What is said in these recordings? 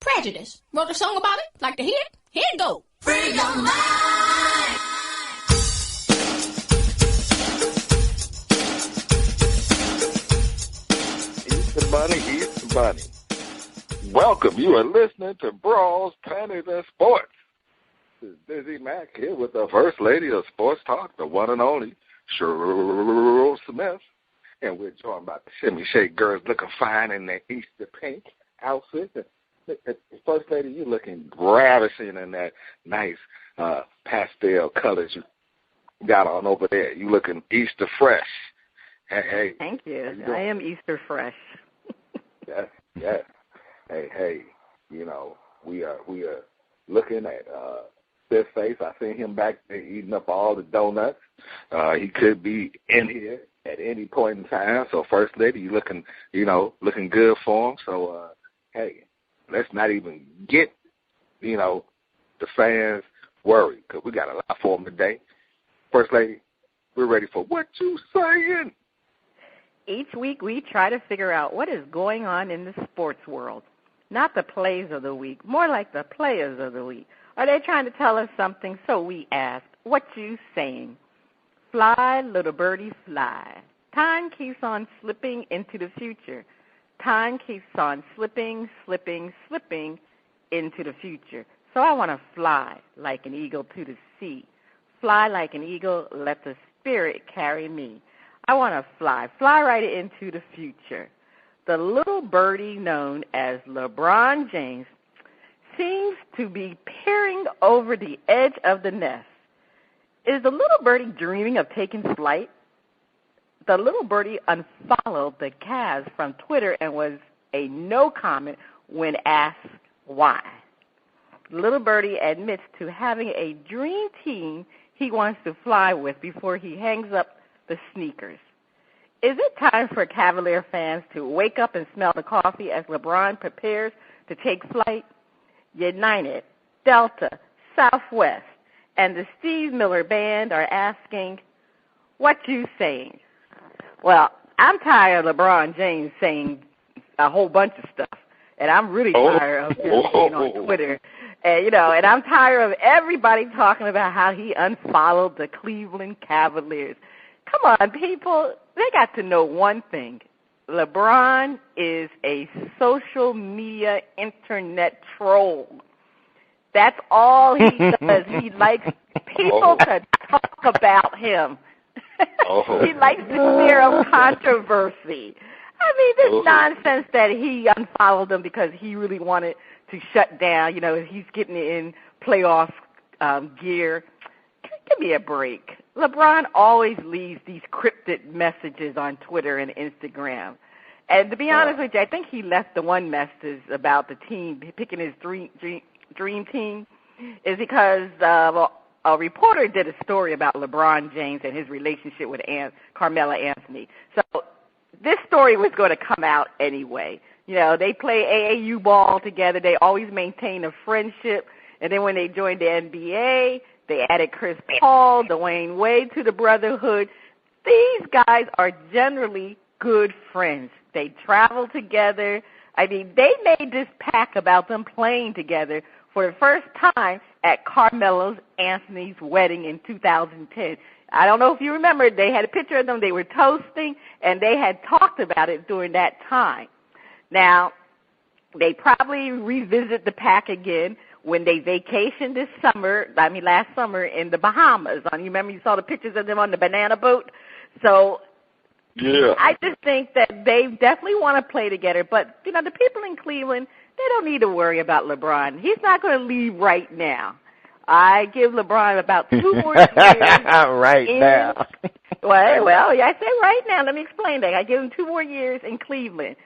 Prejudice. Wrote a song about it? Like to hear it? Here it go. Free your mind. Easter Bunny, Easter Bunny. Welcome. You are listening to Brawls, Panties and Sports. This is Dizzie Mac here with the First Lady of Sports Talk, the one and only Cheryl Smith. And we're joined by the Shimmy Shake Girls looking fine in their Easter pink outfit. First Lady, you looking ravishing in that nice pastel colors you got on over there. You looking Easter fresh. Hey. Thank you. I am Easter fresh. Yes. Hey. You know, we are looking at this face. I seen him back there eating up all the donuts. He could be in here at any point in time. So First Lady, you looking good for him. So hey, let's not even get, the fans worried because we got a lot for them today. First Lady, we're ready for What You Saying. Each week we try to figure out what is going on in the sports world. Not the plays of the week, more like the players of the week. Are they trying to tell us something? So we ask, what you saying? Fly, little birdie, fly. Time keeps on slipping into the future. Time keeps on slipping into the future. So I want to fly like an eagle to the sea. Fly like an eagle, let the spirit carry me. I want to fly right into the future. The little birdie known as LeBron James seems to be peering over the edge of the nest. Is the little birdie dreaming of taking flight? The little birdie unfollowed the Cavs from Twitter and was a no comment when asked why. Little birdie admits to having a dream team he wants to fly with before he hangs up the sneakers. Is it time for Cavalier fans to wake up and smell the coffee as LeBron prepares to take flight? United, Delta, Southwest, and the Steve Miller Band are asking, what you saying? Well, I'm tired of LeBron James saying a whole bunch of stuff, and I'm really tired of him being on Twitter. And I'm tired of everybody talking about how he unfollowed the Cleveland Cavaliers. Come on, people. They got to know one thing. LeBron is a social media internet troll. That's all he does. He likes people to talk about him. He likes to stir up controversy. I mean, this nonsense that he unfollowed them because he really wanted to shut down. He's getting in playoff gear. Give me a break. LeBron always leaves these cryptic messages on Twitter and Instagram. And to be honest with you, I think he left the one message about the team, picking his dream team, is because a reporter did a story about LeBron James and his relationship with Carmelo Anthony. So this story was going to come out anyway. They play AAU ball together. They always maintain a friendship. And then when they joined the NBA, they added Chris Paul, Dwayne Wade to the brotherhood. These guys are generally good friends. They travel together. I mean, they made this pact about them playing together for the first time at Carmelo Anthony's wedding in 2010. I don't know if you remember, they had a picture of them. They were toasting, and they had talked about it during that time. Now, they probably revisit the pact again when they vacationed last summer in the Bahamas. You remember you saw the pictures of them on the banana boat? So yeah. I just think that they definitely want to play together. But, the people in Cleveland, they don't need to worry about LeBron. He's not going to leave right now. I give LeBron about 2 more years. now. Well, I say right now. Let me explain that. I give him 2 more years in Cleveland.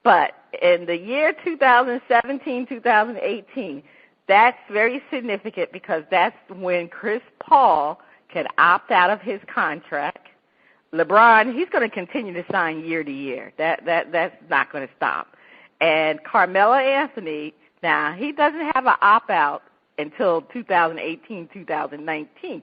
But in the year 2017, 2018, that's very significant because that's when Chris Paul can opt out of his contract. LeBron, he's going to continue to sign year to year. That's not going to stop. And Carmelo Anthony, now, he doesn't have an opt-out until 2018, 2019.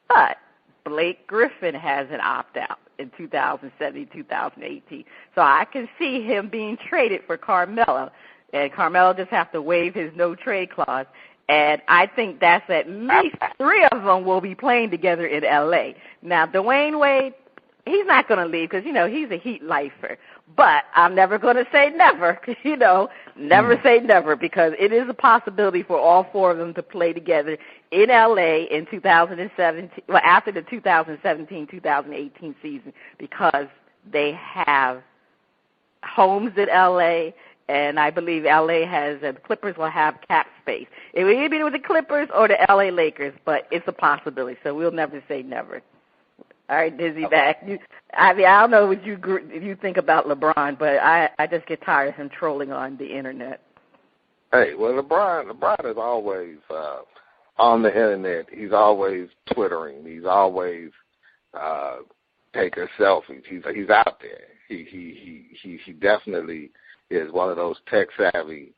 But Blake Griffin has an opt-out in 2017, 2018. So I can see him being traded for Carmelo. and Carmelo just have to waive his no trade clause. And I think that's at least 3 of them will be playing together in L.A. Now, Dwayne Wade, he's not going to leave because, he's a Heat lifer. But I'm never going to say never, never say never, because it is a possibility for all 4 of them to play together in L.A. in 2017, well, after the 2017-2018 season, because they have homes in L.A., and I believe L.A. the Clippers will have cap space. It will either be with the Clippers or the L.A. Lakers, but it's a possibility, so we'll never say never. All right, Dizzie Mac. I don't know what you think about LeBron, but I just get tired of him trolling on the Internet. Hey, well, LeBron is always on the Internet. He's always Twittering. He's always taking selfies. He's out there. He definitely is one of those tech savvy,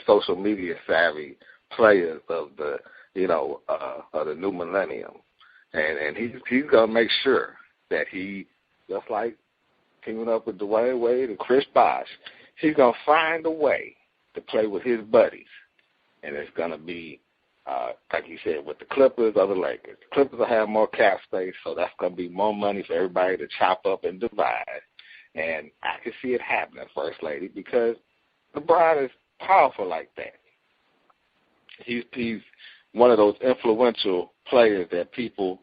social media savvy players of the of the new millennium, and he's gonna make sure that he, just like teaming up with Dwayne Wade and Chris Bosh, he's gonna find a way to play with his buddies, and it's gonna be like you said, with the Clippers or the Lakers. The Clippers will have more cap space, so that's gonna be more money for everybody to chop up and divide. And I can see it happening, First Lady, because LeBron is powerful like that. He's one of those influential players that people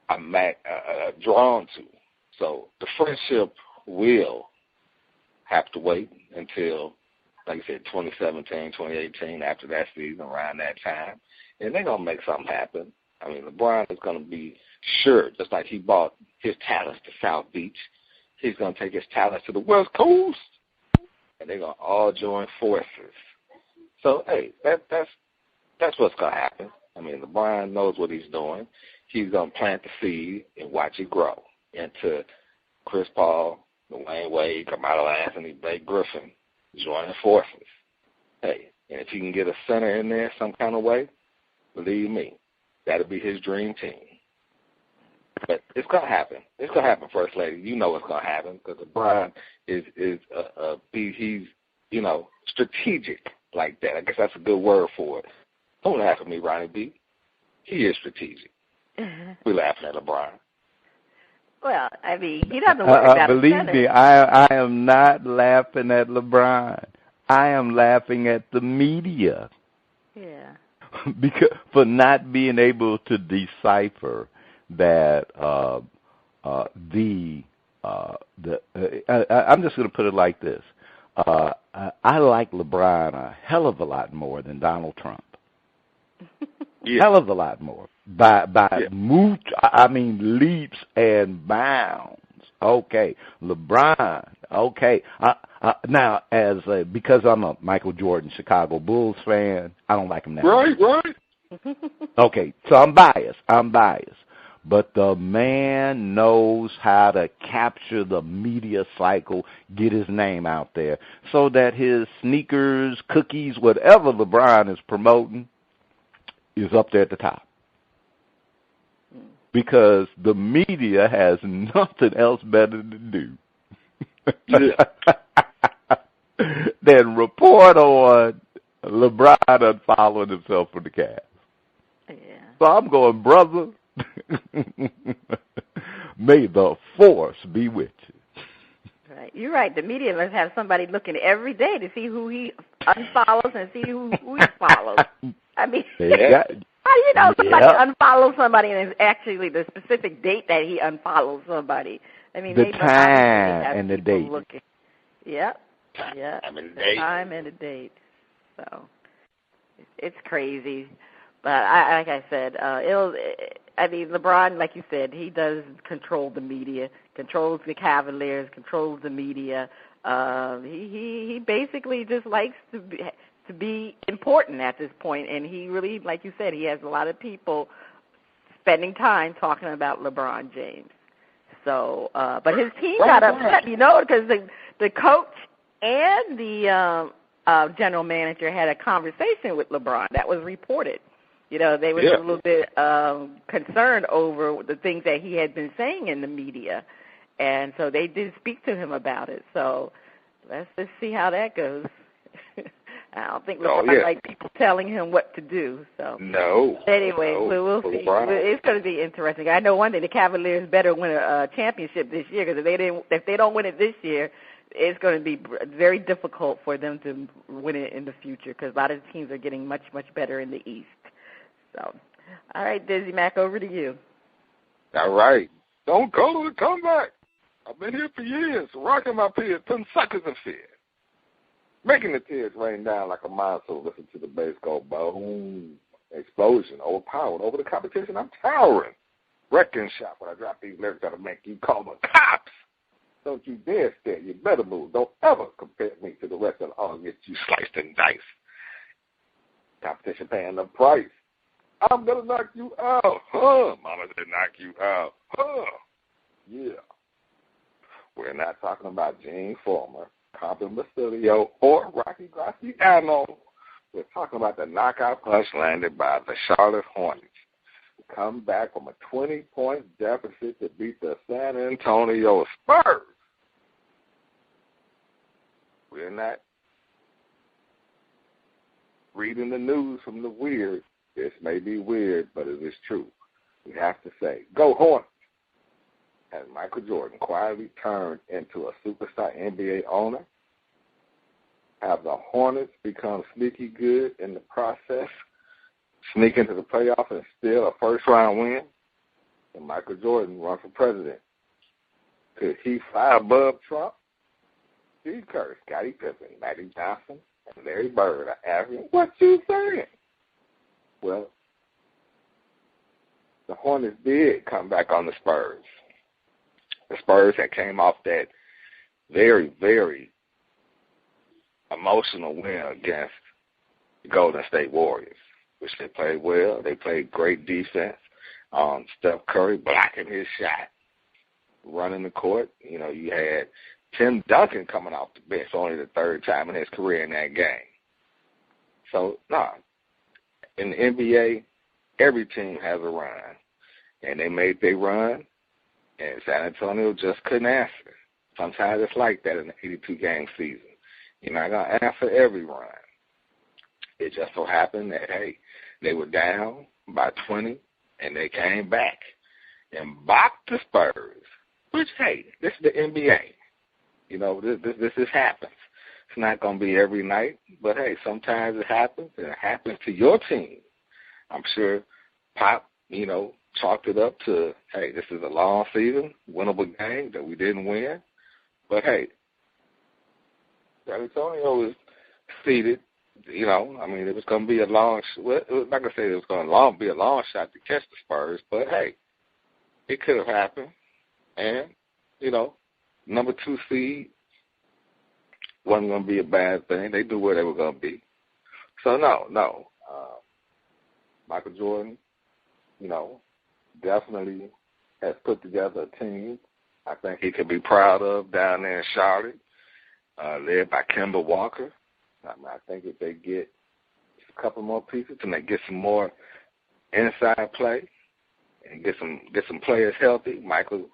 are drawn to. So the friendship will have to wait until, like I said, 2017, 2018, after that season, around that time. And they're going to make something happen. I mean, LeBron is going to be sure, just like he brought his talents to South Beach, he's going to take his talents to the West Coast, and they're going to all join forces. So, hey, that's what's going to happen. I mean, LeBron knows what he's doing. He's going to plant the seed and watch it grow into Chris Paul, Dwayne Wade, Carmelo Anthony, Blake Griffin joining forces. Hey, and if he can get a center in there some kind of way, believe me, that'll be his dream team. But it's going to happen. It's going to happen, First Lady. You know it's going to happen because LeBron he's strategic like that. I guess that's a good word for it. Don't laugh at me, Ronnie B. He is strategic. We're laughing at LeBron. Well, I mean, he doesn't worry about it. Believe me, I am not laughing at LeBron. I am laughing at the media. Yeah. Because for not being able to decipher that I'm just going to put it like this. I like LeBron a hell of a lot more than Donald Trump. Yeah. Hell of a lot more. By leaps and bounds. Okay. LeBron. Okay. Now, because I'm a Michael Jordan Chicago Bulls fan, I don't like him that much. Right. Okay. So I'm biased. But the man knows how to capture the media cycle, get his name out there, so that his sneakers, cookies, whatever LeBron is promoting is up there at the top. Because the media has nothing else better to do than report on LeBron unfollowing himself from the Cavs. Yeah. So I'm going, brother, may the force be with you. Right. You're right. The media must have somebody looking every day to see who he unfollows and see who he follows. I mean, how do you know somebody unfollows somebody and it's actually the specific date that he unfollows somebody? I mean, the time and the date. Looking. Yep. Yeah. The time and the date. So it's crazy. But like I said, LeBron, like you said, he does control the media, controls the Cavaliers, controls the media. He basically just likes to be important at this point, and he really, like you said, he has a lot of people spending time talking about LeBron James. So, but his team got upset, because the coach and the general manager had a conversation with LeBron that was reported. They were a little bit concerned over the things that he had been saying in the media, and so they did speak to him about it. So Let's just see how that goes. I don't think LeBron like people telling him what to do. So no. Anyway, we'll see. It's going to be interesting. I know one thing: the Cavaliers better win a championship this year, because if they don't win it this year, it's going to be very difficult for them to win it in the future, because a lot of teams are getting much better in the East. So, all right, Dizzie Mac, over to you. All right. Don't go to the comeback. I've been here for years, rocking my peers, putting suckers in fear. Making the tears rain down like a monsoon. Listen to the bass go boom. Explosion, overpowered. Over the competition, I'm towering. Wrecking shop when I drop these lyrics that'll make you call the cops. Don't you dare stare. You better move. Don't ever compare me to the rest of the audience. You sliced and diced. Competition paying the price. I'm going to knock you out. Huh. Mama said knock you out. Huh. Yeah. We're not talking about Gene Former, Compton Basilio, or Rocky Graciano. We're talking about the knockout punch landed by the Charlotte Hornets. Come back from a 20-point deficit to beat the San Antonio Spurs. We're not reading the news from the weird. This may be weird, but it is true. We have to say, go Hornets. Has Michael Jordan quietly turned into a superstar NBA owner? Have the Hornets become sneaky good in the process, sneak into the playoffs and steal a first-round win? And Michael Jordan run for president? Could he fly above Trump? Steve Kerr, Scottie Pippen, Magic Johnson, and Larry Bird are asking, what you saying? Well, the Hornets did come back on the Spurs. The Spurs had came off that very, very emotional win against the Golden State Warriors, which they played well. They played great defense. Steph Curry blocking his shot, running the court. You know, you had Tim Duncan coming off the bench, only the third time in his career in that game. So, in the NBA, every team has a run, and they made their run, and San Antonio just couldn't answer. Sometimes it's like that in the 82-game season. You're not going to answer every run. It just so happened that, hey, they were down by 20, and they came back and bopped the Spurs, which, hey, this is the NBA. You know, this happens. It's not going to be every night, but, hey, sometimes it happens, and it happens to your team. I'm sure Pop, chalked it up to, hey, this is a long season, winnable game that we didn't win. But, hey, San Antonio was seeded. It was going to be a long it was not going to say it was going to be a long shot to catch the Spurs, but, hey, it could have happened. And, number 2 seed wasn't going to be a bad thing. They knew where they were going to be. So, no. Michael Jordan, definitely has put together a team I think he could be proud of down there in Charlotte, led by Kemba Walker. I think if they get a couple more pieces and they get some more inside play and get some players healthy, Michael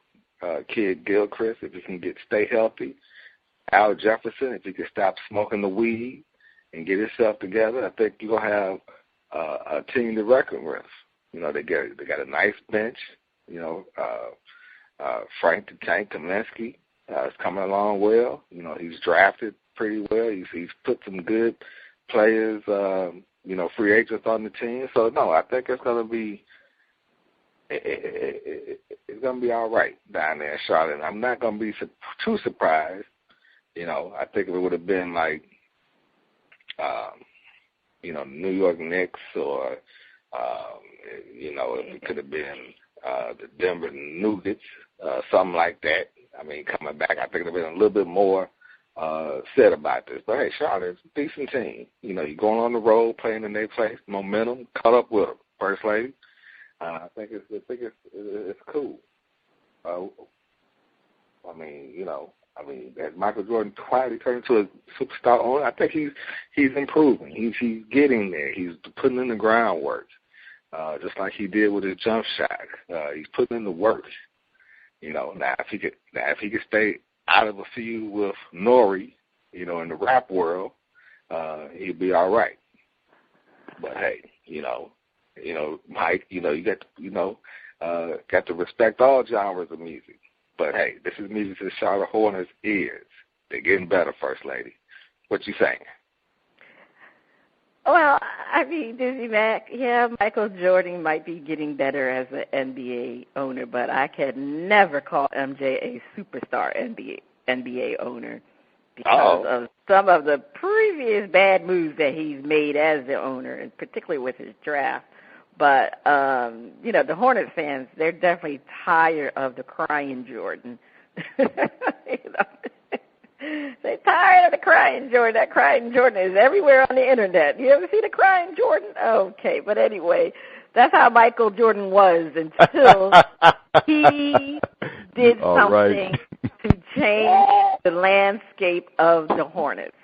Kidd Gilchrist, if he can stay healthy, Al Jefferson, if he can stop smoking the weed and get himself together, I think you're going to have a team to reckon with. They got a nice bench. Frank the Tank Kaminsky is coming along well. He's drafted pretty well. He's put some good players, free agents on the team. So, no, I think it's going to be all right down there in Charlotte. I'm not going to be too surprised. I think if it would have been like, New York Knicks or, if it could have been the Denver Nuggets, something like that. Coming back, I think it would have been a little bit more said about this. But, hey, Charlotte's a decent team. You're going on the road, playing in their place, momentum, caught up with them, First Lady. I think it's cool. As Michael Jordan quietly turned into a superstar owner, I think he's improving. He's getting there. He's putting in the groundwork, just like he did with his jump shot. He's putting in the work. Now if he could stay out of a feud with Nori in the rap world, he'd be all right. But hey, Mike, you got to respect all genres of music. But hey, this is music to Charlotte Hornets' ears. They're getting better, First Lady. What you saying? Well, I mean, Dizzie Mac, yeah, Michael Jordan might be getting better as an NBA owner, but I can never call MJ a superstar NBA owner because of some of the previous bad moves that he's made as the owner, and particularly with his draft. But, the Hornets fans, they're definitely tired of the crying Jordan. They're tired of the crying Jordan. That crying Jordan is everywhere on the Internet. You ever see the crying Jordan? Okay, but anyway, that's how Michael Jordan was until he did something to change the landscape of the Hornets.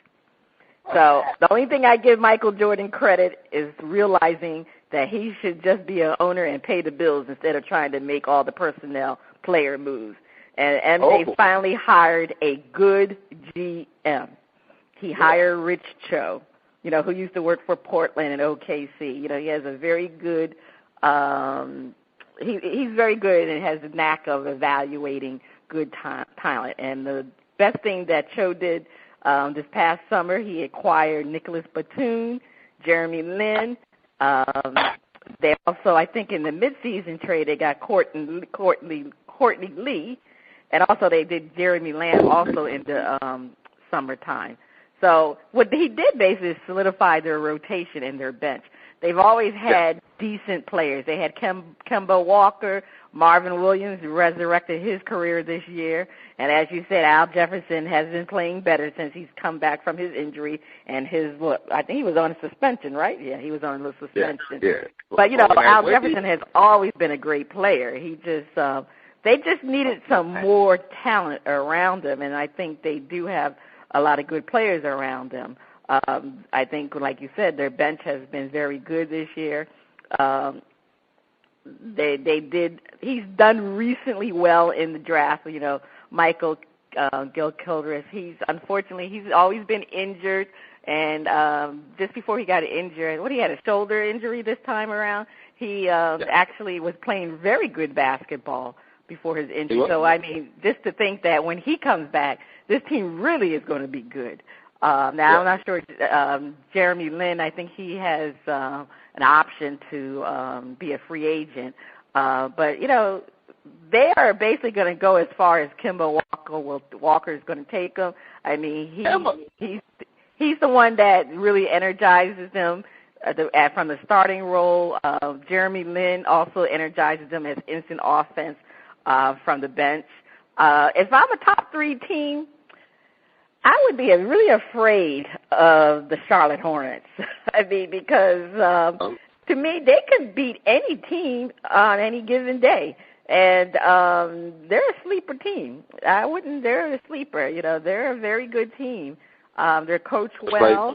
So the only thing I give Michael Jordan credit is realizing that he should just be an owner and pay the bills instead of trying to make all the personnel player moves. And MJ finally hired a good GM. He hired Rich Cho, who used to work for Portland and OKC. He has a very good he's very good and has the knack of evaluating good talent. And the best thing that Cho did this past summer, he acquired Nicholas Batum, Jeremy Lin. They also, I think, in the midseason trade, they got Courtney Lee. And also they did Jeremy Lamb also in the summertime. So what he did basically is solidify their rotation and their bench. They've always had decent players. They had Kemba Walker, Marvin Williams, who resurrected his career this year. And as you said, Al Jefferson has been playing better since he's come back from his injury and I think he was on a suspension, right? Yeah, he was on a suspension. Yeah. But, Al Jefferson has always been a great player. He just they just needed some more talent around them, and I think they do have a lot of good players around them. I think, like you said, their bench has been very good this year. He's done recently well in the draft. Michael Gilchrist, he's always been injured, and just before he got injured, he had a shoulder injury this time around. He actually was playing very good basketball before his injury. So, I mean, just to think that when he comes back, this team really is going to be good. I'm not sure. Jeremy Lin, I think he has an option to be a free agent. But, they are basically going to go as far as Kemba Walker is going to take them. I mean, he's the one that really energizes them from the starting role. Jeremy Lin also energizes them as instant offense from the bench. If I'm a top 3 team, I would be really afraid of the Charlotte Hornets. I mean, because to me, they can beat any team on any given day. And they're a sleeper team. They're a sleeper. They're a very good team. They're coached well.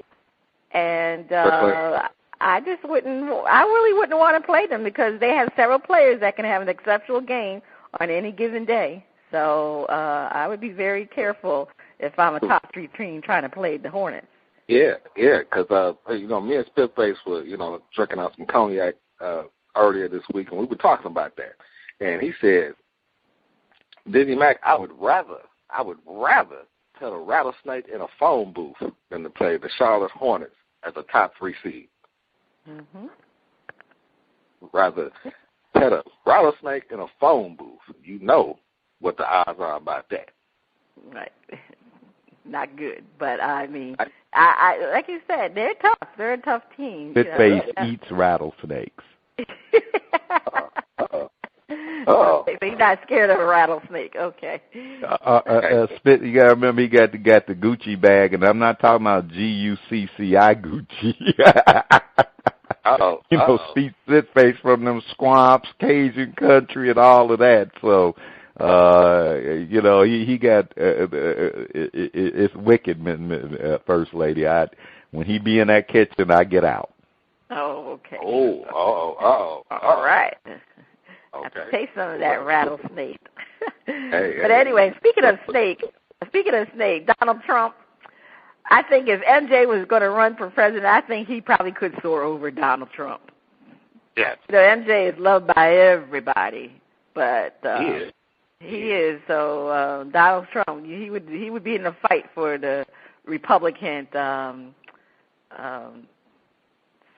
And I really wouldn't want to play them because they have several players that can have an exceptional game on any given day. So I would be very careful if I'm a top 3 team trying to play the Hornets. Yeah, because, me and Spitface were, drinking out some cognac earlier this week, and we were talking about that. And he said, Dizzie Mac, I would rather put a rattlesnake in a phone booth than to play the Charlotte Hornets as a top 3 seed. Mm-hmm. Rather put a rattlesnake in a phone booth. You know what the odds are about that. Right. Not good. But, I mean, I like you said, they're tough. They're a tough team. Spitface eats rattlesnakes. Oh, so you're not scared of a rattlesnake, okay? Spit, you gotta remember he got the Gucci bag, and I'm not talking about GUCCI Gucci. Spitface from them swamps, Cajun country, and all of that. So, he got it's wicked, First Lady. When he be in that kitchen, I get out. Oh, okay. All right. I have to taste some of that rattlesnake. But anyway, speaking of snake, Donald Trump, I think if MJ was going to run for president, I think he probably could soar over Donald Trump. Yes. You know, MJ is loved by everybody, but he is. So Donald Trump, he would be in a fight for the Republican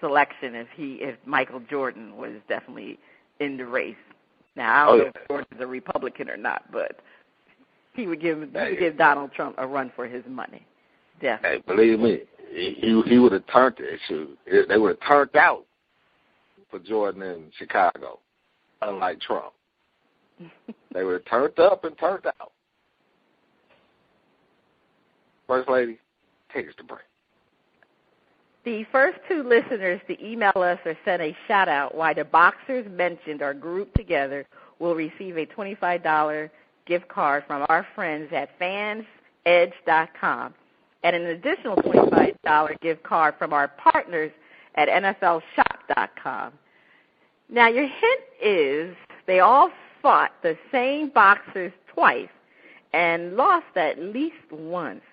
selection if Michael Jordan was definitely in the race. Now I don't know if Jordan's a Republican or not, but he would give Donald Trump a run for his money. Definitely. Hey, believe me, he would have turned it. They would have turned out for Jordan in Chicago, unlike Trump. They would have turned up and turned out. First Lady, take us to break. The first two listeners to email us or send a shout-out why the boxers mentioned are grouped together will receive a $25 gift card from our friends at fansedge.com and an additional $25 gift card from our partners at nflshop.com. Now, your hint is they all fought the same boxers twice and lost at least once.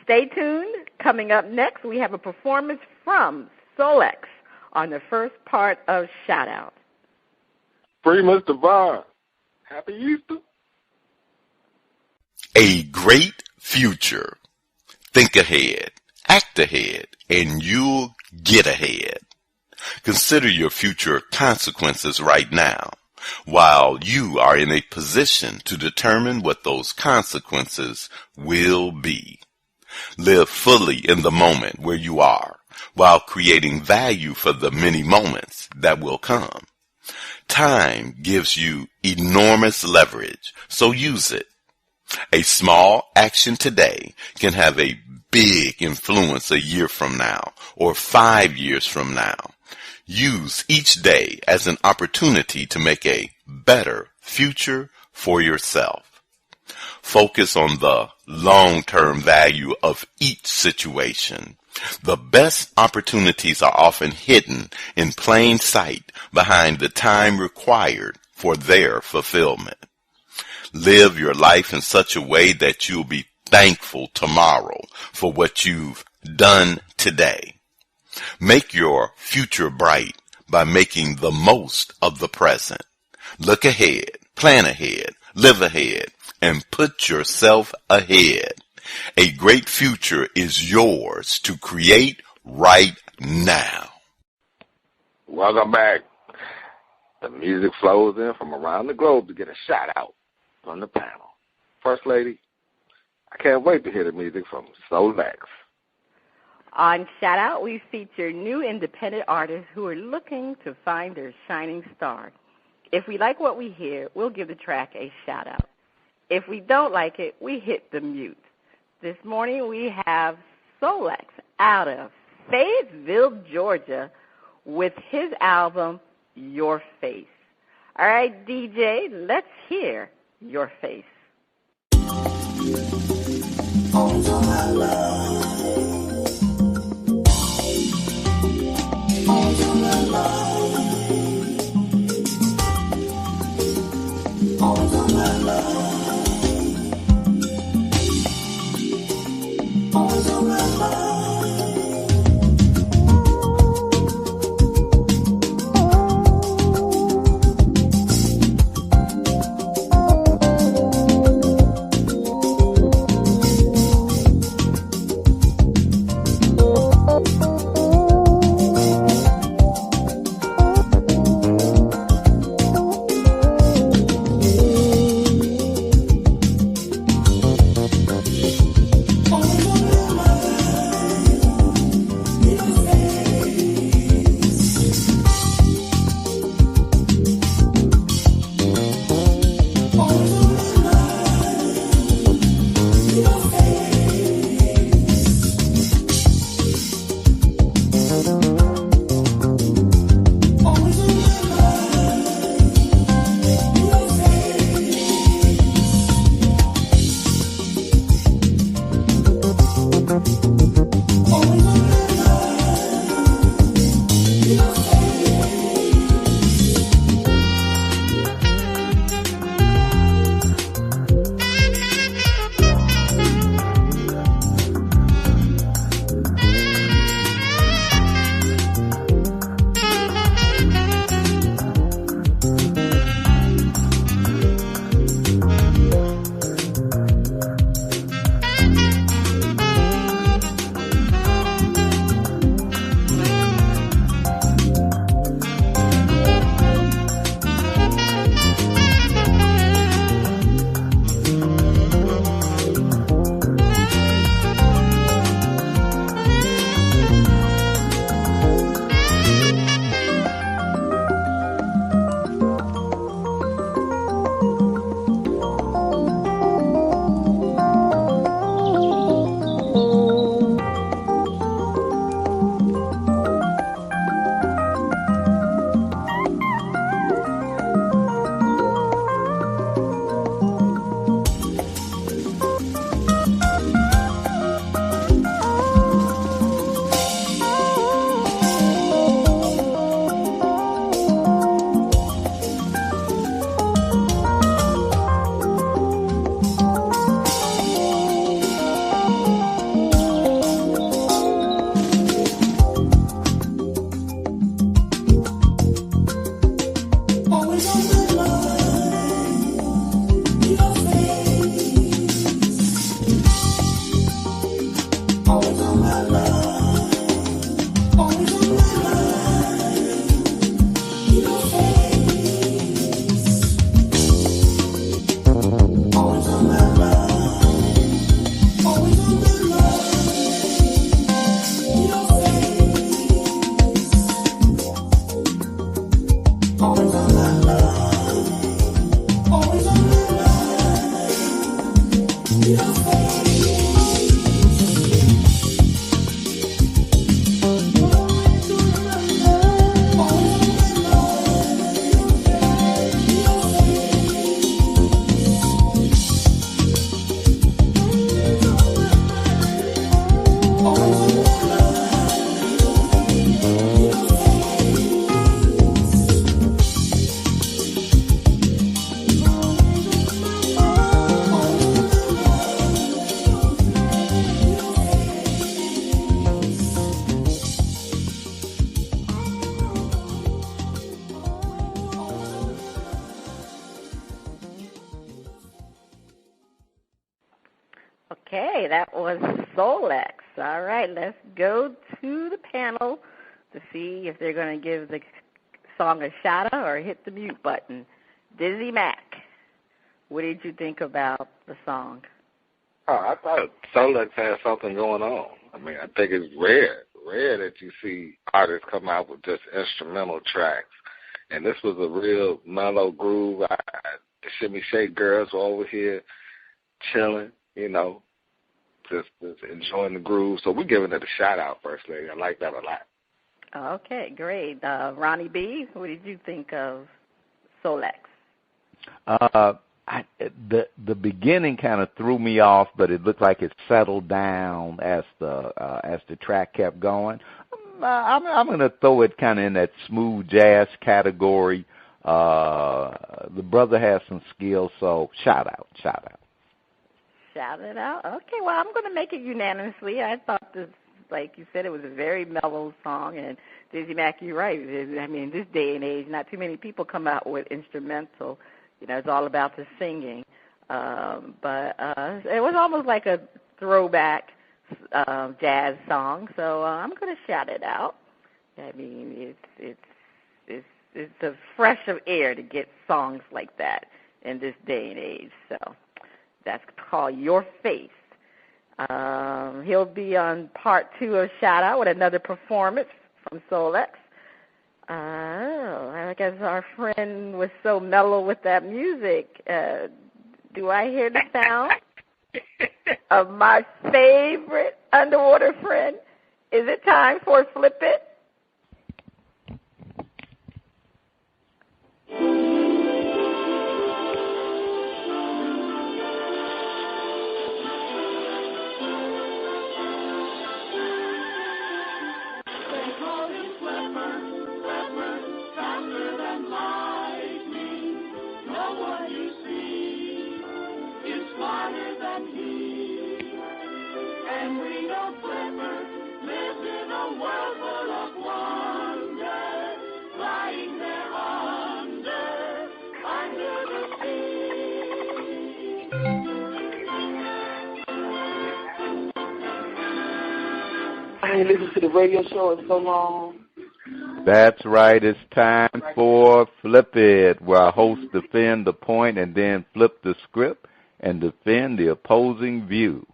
Stay tuned. Coming up next, we have a performance from SOLEX on the first part of Shout Out. Free Mr. Vaughn. Happy Easter. A great future. Think ahead, act ahead, and you'll get ahead. Consider your future consequences right now, while you are in a position to determine what those consequences will be. Live fully in the moment where you are, while creating value for the many moments that will come. Time gives you enormous leverage, so use it. A small action today can have a big influence a year from now or 5 years from now. Use each day as an opportunity to make a better future for yourself. Focus on the long-term value of each situation. The best opportunities are often hidden in plain sight behind the time required for their fulfillment. Live your life in such a way that you'll be thankful tomorrow for what you've done today. Make your future bright by making the most of the present. Look ahead, plan ahead, live ahead, and put yourself ahead. A great future is yours to create right now. Welcome back. The music flows in from around the globe to get a shout out from the panel. First Lady, I can't wait to hear the music from SOLEX. On Shout Out, we feature new independent artists who are looking to find their shining star. If we like what we hear, we'll give the track a shout out. If we don't like it, we hit the mute. This morning we have SOLEX out of Fayetteville, Georgia, with his album, Your Face. All right, DJ, let's hear Your Face. that was SOLEX. All right, let's go to the panel to see if they're going to give the song a shout-out or hit the mute button. Dizzie Mac, what did you think about the song? Oh, I thought SOLEX had something going on. I mean, I think it's rare that you see artists come out with just instrumental tracks. And this was a real mellow groove. The Shimmy Shake Girls were over here chilling, just enjoying the groove. So we're giving it a shout-out, First Lady. I like that a lot. Okay, great. Ronnie B., what did you think of SOLEX? The beginning kind of threw me off, but it looked like it settled down as the track kept going. I'm going to throw it kind of in that smooth jazz category. The brother has some skills, so shout out. Shout it out? Okay, well, I'm going to make it unanimously. I thought this, like you said, it was a very mellow song, and Dizzie Mac, you're right. I mean, this day and age, not too many people come out with instrumental. It's all about the singing. But it was almost like a throwback jazz song, so I'm going to shout it out. I mean, it's a fresh of air to get songs like that in this day and age. So that's called Your Face. He'll be on part 2 of Shout Out with another performance from SOLEX. I guess our friend was so mellow with that music. Do I hear the sound of my favorite underwater friend? Is it time for Flip It? I ain't listened to the radio show in so long. That's right. It's time for Flip It, where our hosts defend the point and then flip the script and defend the opposing view.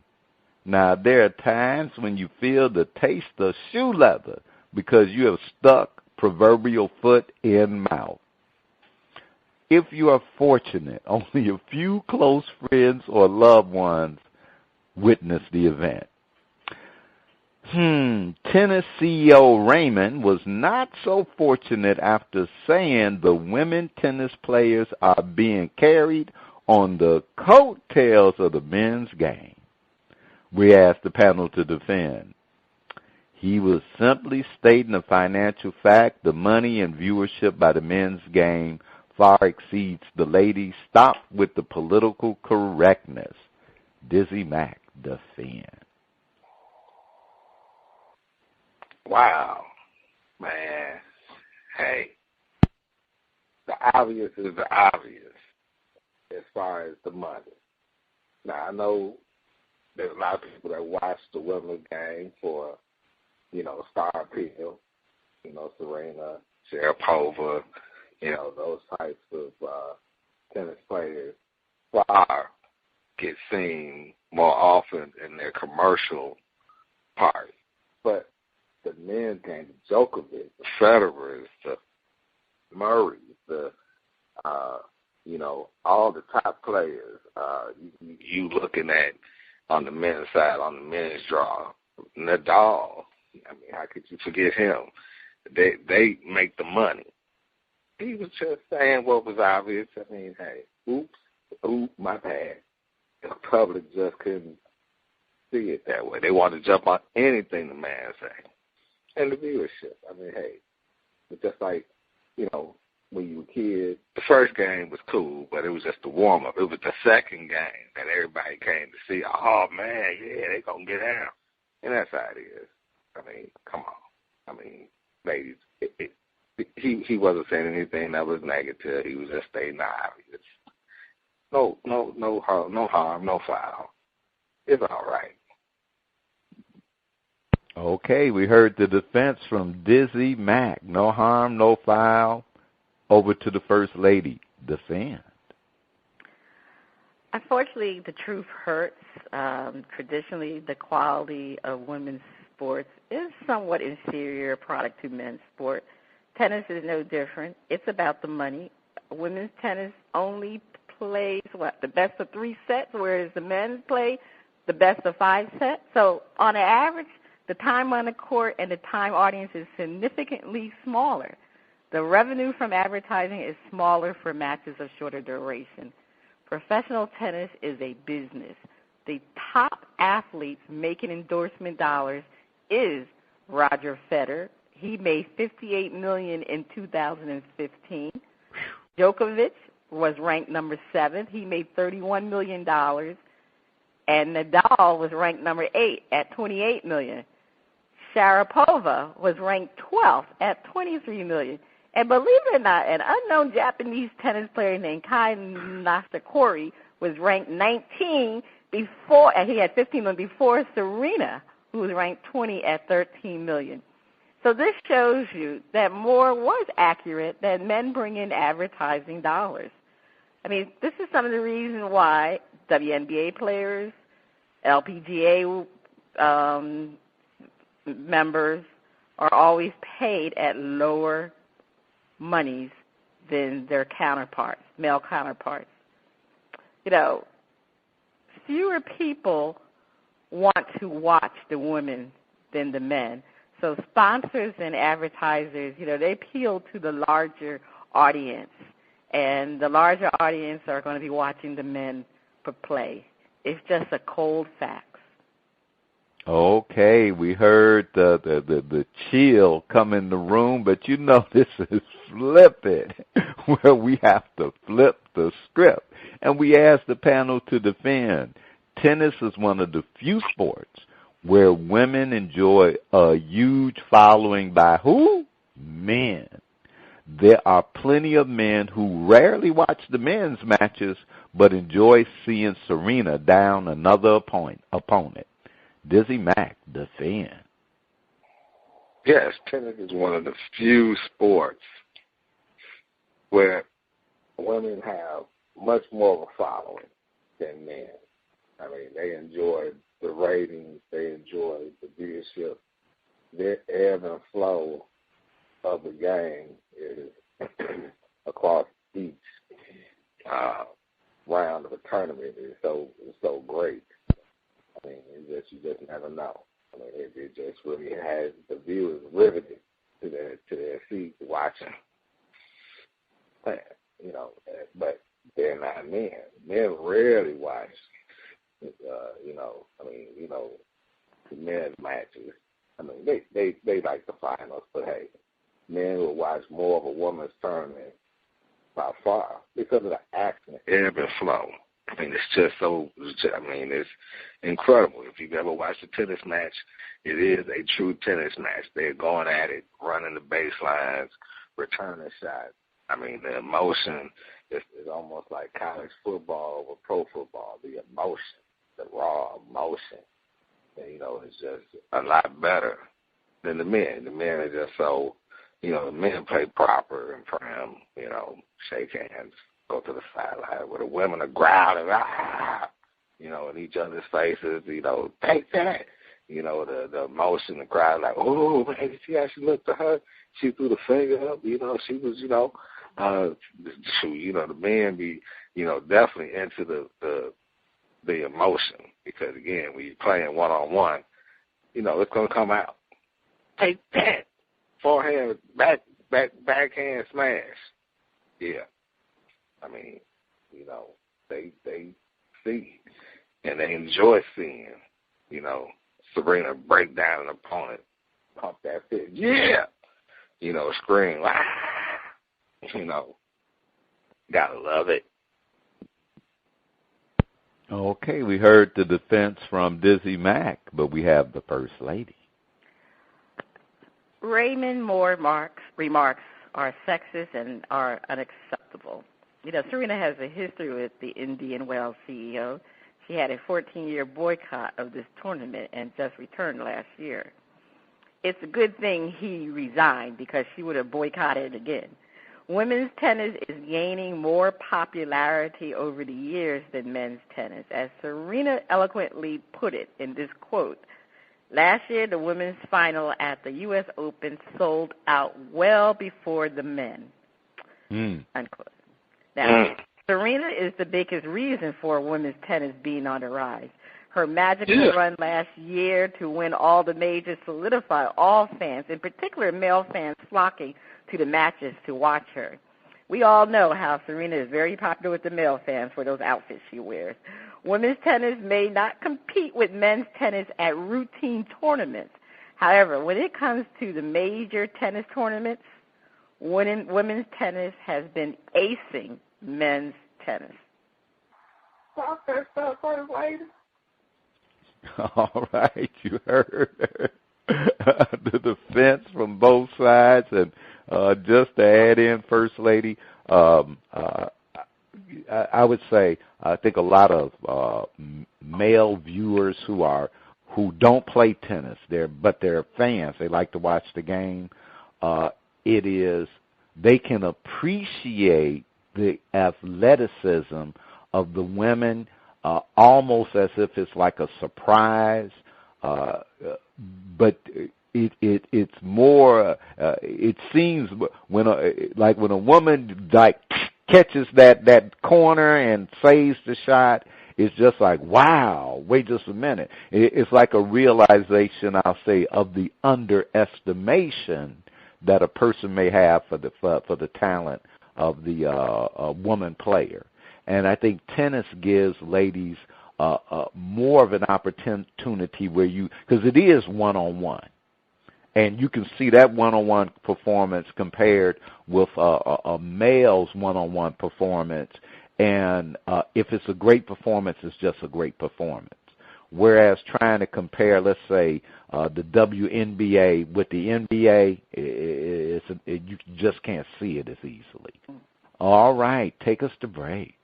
Now, there are times when you feel the taste of shoe leather because you have stuck proverbial foot in mouth. If you are fortunate, only a few close friends or loved ones witness the event. Tennis CEO Raymond was not so fortunate after saying the women tennis players are being carried on the coattails of the men's game. We asked the panel to defend. He was simply stating a financial fact. The money and viewership by the men's game far exceeds the ladies. Stop with the political correctness. Dizzie Mac, defend. Wow, man. Hey, the obvious is the obvious as far as the money. Now, I know there's a lot of people that watch the women's game for, star appeal, Serena, Sharapova, those types of tennis players far get seen more often in their commercial part. But the men's game, the Djokovic, the Federers, the Murrays, all the top players, you looking at on the men's side, on the men's draw, Nadal. I mean, how could you forget him? They make the money. He was just saying what was obvious. I mean, hey, oops, my bad. The public just couldn't see it that way. They want to jump on anything the man say. And the viewership. I mean, hey, it's just like, when you were a kid, the first game was cool, but it was just the warm-up. It was the second game that everybody came to see. Oh, man, yeah, they going to get down. And that's how it is. I mean, come on. I mean, ladies, he wasn't saying anything that was negative. He was just stating the obvious. No harm, no foul. It's all right. Okay, we heard the defense from Dizzie Mac. No harm, no foul. Over to the First Lady. Defend. Unfortunately, the truth hurts. Traditionally, the quality of women's sports is somewhat inferior product to men's sport. Tennis is no different. It's about the money. Women's tennis only plays, the best of 3 sets, whereas the men's play the best of 5 sets. So on average, the time on the court and the time audience is significantly smaller. The revenue from advertising is smaller for matches of shorter duration. Professional tennis is a business. The top athletes making endorsement dollars is Roger Federer. He made $58 million in 2015. Djokovic was ranked number 7. He made $31 million. And Nadal was ranked number 8 at $28 million. Sharapova was ranked 12th at $23 million. And believe it or not, an unknown Japanese tennis player named Kai Nishikori was ranked 19 before, and he had 15 million before Serena, who was ranked 20 at $13 million. So this shows you that more was accurate than men bring in advertising dollars. I mean, this is some of the reason why WNBA players, LPGA members are always paid at lower monies than their counterparts, male counterparts. You know, fewer people want to watch the women than the men. So sponsors and advertisers, you know, they appeal to the larger audience, and the larger audience are going to be watching the men play. It's just a cold fact. Okay, we heard the chill come in the room, but you know this is Flip It, where we have to flip the script. And we asked the panel to defend. Tennis is one of the few sports where women enjoy a huge following by who? Men. There are plenty of men who rarely watch the men's matches but enjoy seeing Serena down another opponent. Dizzie Mac, defend. Yes, tennis is one of the few sports where women have much more of a following than men. I mean, they enjoy the ratings, they enjoy the viewership. The ebb and flow of the game is across each round of a tournament is so great. I mean, you just never know. I mean, it just really has the viewers riveted to their seats watching. You know, but they're not men. Men rarely watch. The men's matches. I mean, they like the finals, but hey, men will watch more of a woman's tournament by far because of the action, ebb and flow. I mean, it's incredible. If you've ever watched a tennis match, it is a true tennis match. They're going at it, running the baselines, returning shots. I mean, the emotion is almost like college football over pro football. The emotion, the raw emotion, and, you know, it's just a lot better than the men. The men are just so, you know, the men play proper and prim, you know, shake hands, go to the sideline, where the women are growling, you know, in each other's faces, you know, take that. You know, the emotion, the crowd, like, oh, man, did you actually look to her? She threw the finger up, you know, she was, you know, the men be, you know, definitely into the emotion because, again, when you're playing one-on-one, you know, it's going to come out. Take that. Forehand, backhand smash. Yeah. I mean, you know, they see and they enjoy seeing, you know, Serena break down an opponent, pump that fist. Yeah. You know, scream. You know, gotta love it. Okay, we heard the defense from Dizzie Mac, but we have the First Lady. Raymond Moore remarks are sexist and are unacceptable. You know, Serena has a history with the Indian Wells CEO. She had a 14-year boycott of this tournament and just returned last year. it's a good thing he resigned because she would have boycotted again. Women's tennis is gaining more popularity over the years than men's tennis. As Serena eloquently put it in this quote, last year the women's final at the U.S. Open sold out well before the men. Unquote. Now, Serena is the biggest reason for women's tennis being on the rise. Her magical run last year to win all the majors solidified all fans, in particular male fans, flocking to the matches to watch her. We all know how Serena is very popular with the male fans for those outfits she wears. Women's tennis may not compete with men's tennis at routine tournaments. However, when it comes to the major tennis tournaments, women's tennis has been acing men's tennis. All right, you heard her. The defense from both sides, and just to add in, First Lady, I would say I think a lot of male viewers who don't play tennis, but they're fans. They like to watch the game. They can appreciate the athleticism of the women, almost as if it's like a surprise, but it's more. It seems when a woman like catches that corner and saves the shot, it's just like, wow. Wait just a minute. It's like a realization, I'll say, of the underestimation that a person may have for the talent of the woman player. And I think tennis gives ladies more of an opportunity because it is one-on-one. And you can see that one-on-one performance compared with a male's one-on-one performance. And if it's a great performance, it's just a great performance. Whereas trying to compare, let's say, the WNBA with the NBA, you just can't see it as easily. All right, take us to break.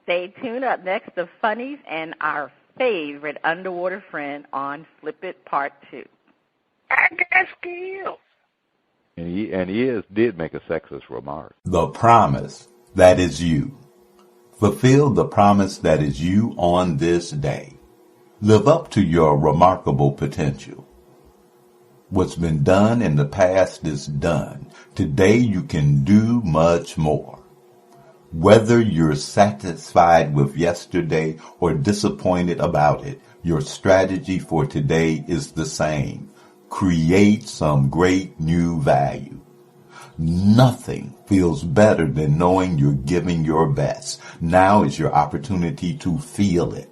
Stay tuned. Up next, the funnies and our favorite underwater friend on Flip It Part 2. I got skills. And he did make a sexist remark. The promise that is you. Fulfill the promise that is you on this day. Live up to your remarkable potential. What's been done in the past is done. Today you can do much more. Whether you're satisfied with yesterday or disappointed about it, your strategy for today is the same. Create some great new value. Nothing feels better than knowing you're giving your best. Now is your opportunity to feel it.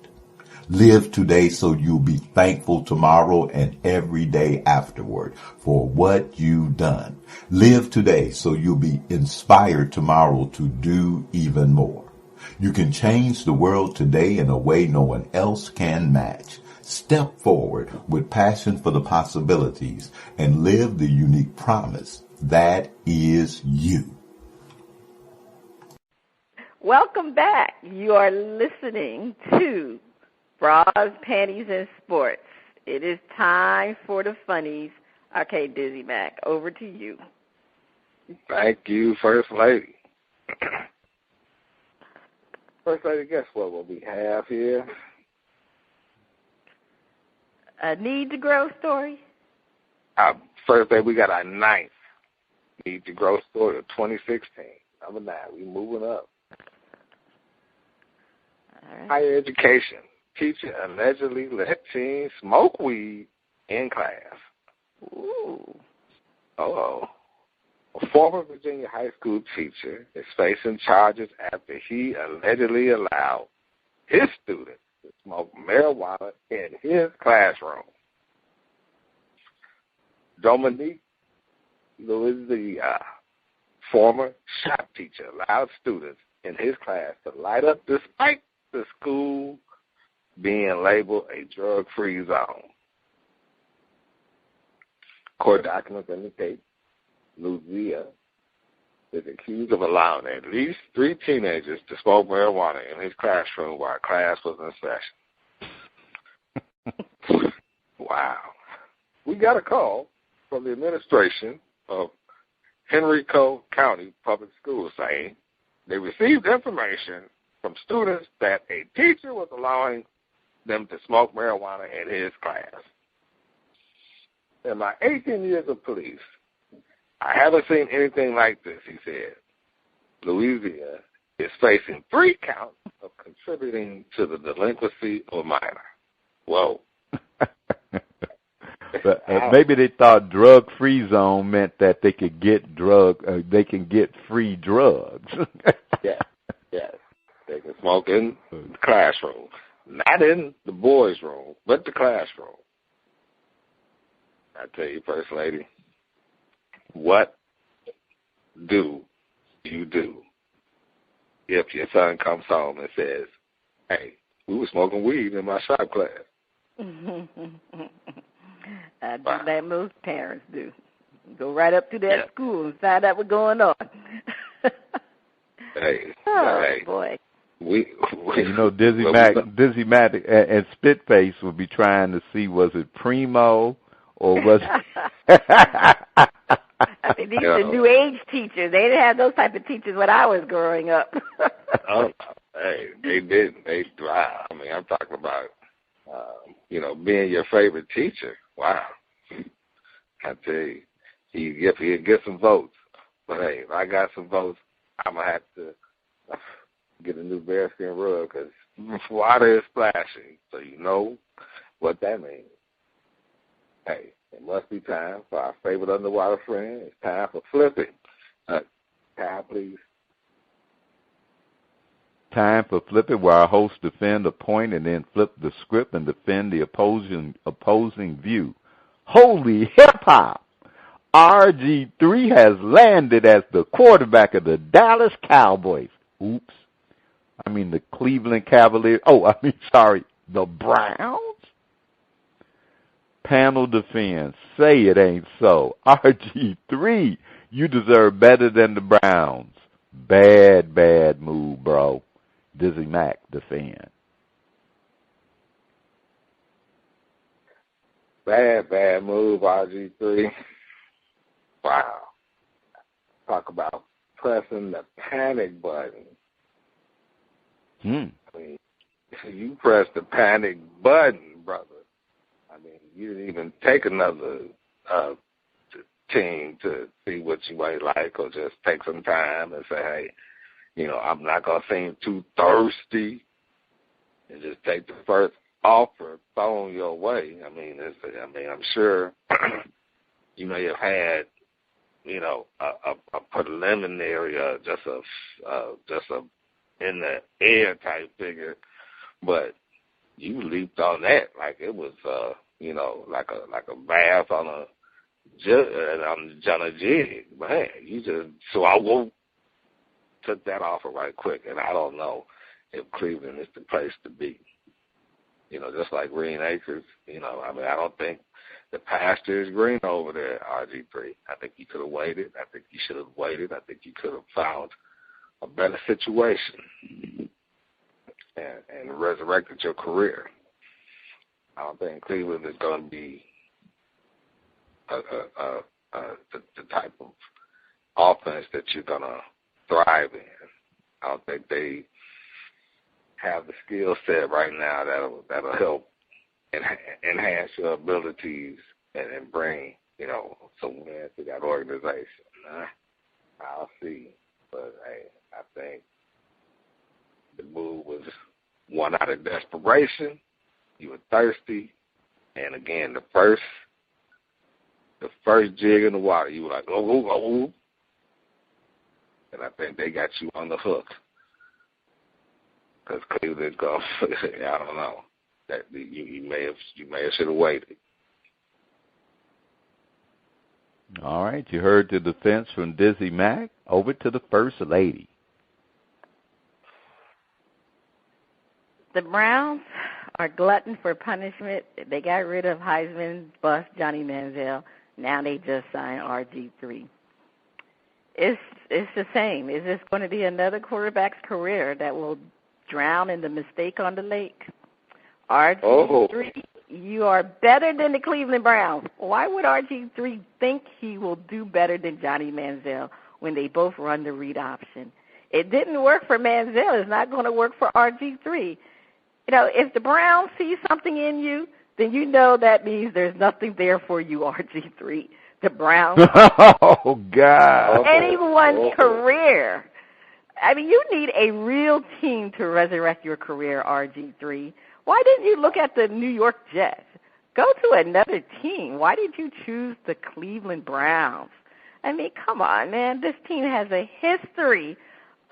Live today so you'll be thankful tomorrow and every day afterward for what you've done. Live today so you'll be inspired tomorrow to do even more. You can change the world today in a way no one else can match. Step forward with passion for the possibilities and live the unique promise that is you. Welcome back. You are listening to Bras, Panties, and Sports. It is time for the funnies. Okay, Dizzie Mac, over to you. Thank you, First Lady. First Lady, guess what we have here? A Need to Grow story? First Lady, we got our 9th Need to Grow story of 2016. Number 9, we moving up. All right. Higher education. Teacher allegedly let teens smoke weed in class. Ooh. Uh-oh. A former Virginia high school teacher is facing charges after he allegedly allowed his students to smoke marijuana in his classroom. Dominique Louisiana, former shop teacher, allowed students in his class to light up despite the school being labeled a drug-free zone. Court documents indicate Louisiana is accused of allowing at least 3 teenagers to smoke marijuana in his classroom while class was in session. Wow. We got a call from the administration of Henrico County Public Schools saying they received information from students that a teacher was allowing them to smoke marijuana in his class. In my 18 years of police, I haven't seen anything like this, he said. Louisiana is facing 3 counts of contributing to the delinquency of a minor. Whoa. But maybe they thought drug-free zone meant that they could get they can get free drugs. Yes. They can smoke in the classroom. Not in the boys' room, but the classroom. I tell you, First Lady, what do you do if your son comes home and says, hey, we were smoking weed in my shop class? I do that most parents do. Go right up to that school and find out what's going on. Boy. Dizzie Mac and Spitface would be trying to see, was it Primo or was it... I think these are new age teachers. They didn't have those type of teachers when I was growing up. They didn't. They thrive. I mean, I'm talking about, being your favorite teacher. Wow. I tell you, he'll get some votes. But, hey, if I got some votes, I'm going to have to get a new bearskin rug because water is splashing. So you know what that means. Hey, it must be time for our favorite underwater friend. It's time for flipping. Time, please. Time for flipping, where our hosts defend a point and then flip the script and defend the opposing view. Holy hip-hop! RG3 has landed as the quarterback of the Dallas Cowboys. Oops. I mean the Cleveland Cavaliers. The Browns? Panel defense. Say it ain't so. RG3, you deserve better than the Browns. Bad move, bro. Dizzie Mac defend. Bad move, RG3. Wow. Talk about pressing the panic button. I mean, you pressed the panic button, brother. I mean, you didn't even take another team to see what you might like or just take some time and say, hey, I'm not going to seem too thirsty and just take the first offer thrown your way. I mean, I'm sure you may have had, a preliminary, just a in the air type figure, but you leaped on that like it was, like a bath on a jig. Man, I took that offer right quick, and I don't know if Cleveland is the place to be. Just like Green Acres, I don't think the pasture is green over there, RG3. I think you could have waited. I think you should have waited. I think you could have found a better situation and resurrected your career. I don't think Cleveland is going to be the type of offense that you're going to thrive in. I don't think they have the skill set right now that'll help enhance your abilities and bring, some wins to that organization. I'll see. But, hey, I think the move was one out of desperation. You were thirsty. And, again, the first jig in the water, you were like, oh. And I think they got you on the hook. Because Cleveland's going, I don't know. That you may have should have waited. All right, you heard the defense from Dizzie Mac. Over to the First Lady. The Browns are glutton for punishment. They got rid of Heisman bust Johnny Manziel. Now they just signed RG3. It's the same. Is this going to be another quarterback's career that will drown in the mistake on the lake? RG3 you are better than the Cleveland Browns. Why would RG3 think he will do better than Johnny Manziel when they both run the read option? It didn't work for Manziel. It's not going to work for RG3. If the Browns see something in you, then you know that means there's nothing there for you, RG3. The Browns. Oh, God. Anyone's career. I mean, you need a real team to resurrect your career, RG3. Why didn't you look at the New York Jets? Go to another team. Why did you choose the Cleveland Browns? I mean, come on, man. This team has a history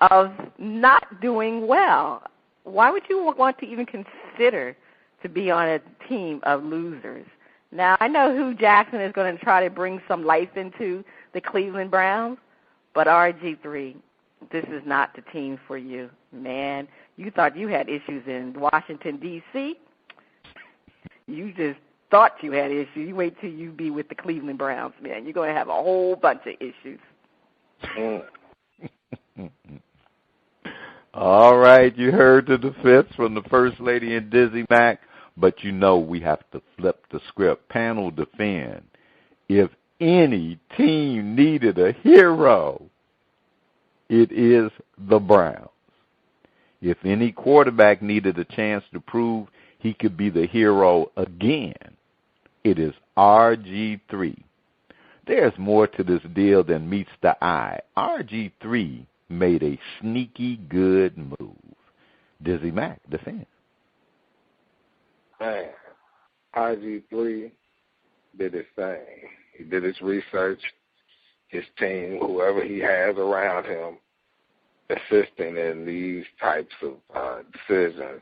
of not doing well. Why would you want to even consider to be on a team of losers? Now, I know Hugh Jackson is going to try to bring some life into the Cleveland Browns, but RG3, this is not the team for you, man. You thought you had issues in Washington, D.C.? You just thought you had issues. You wait till you be with the Cleveland Browns, man. You're going to have a whole bunch of issues. All right, you heard the defense from the First Lady and Dizzie Mac, but we have to flip the script. Panel defend. If any team needed a hero, it is the Browns. If any quarterback needed a chance to prove he could be the hero again, it is RG3. There's more to this deal than meets the eye. RG3 made a sneaky good move. Dizzie Mac, defend. Man, RG3 did his thing. He did his research. His team, whoever he has around him, assisting in these types of decisions,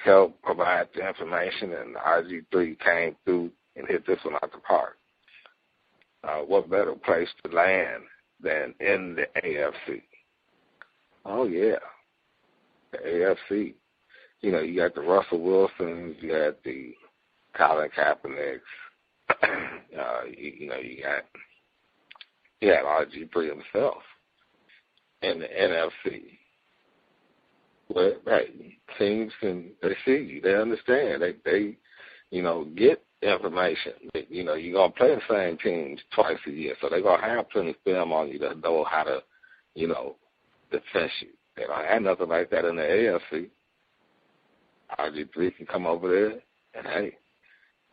help provide the information, and RG3 came through and hit this one out the park. What better place to land than in the AFC? Oh, yeah, the AFC. You got the Russell Wilsons, you got the Colin Kaepernicks, you had RG3 himself in the NFC. Well, right, teams they see you, they understand, they get information. You're gonna play the same teams twice a year, so they're gonna have plenty of film on you to know how to, defend you. They don't have nothing like that in the AFC. RG3 can come over there and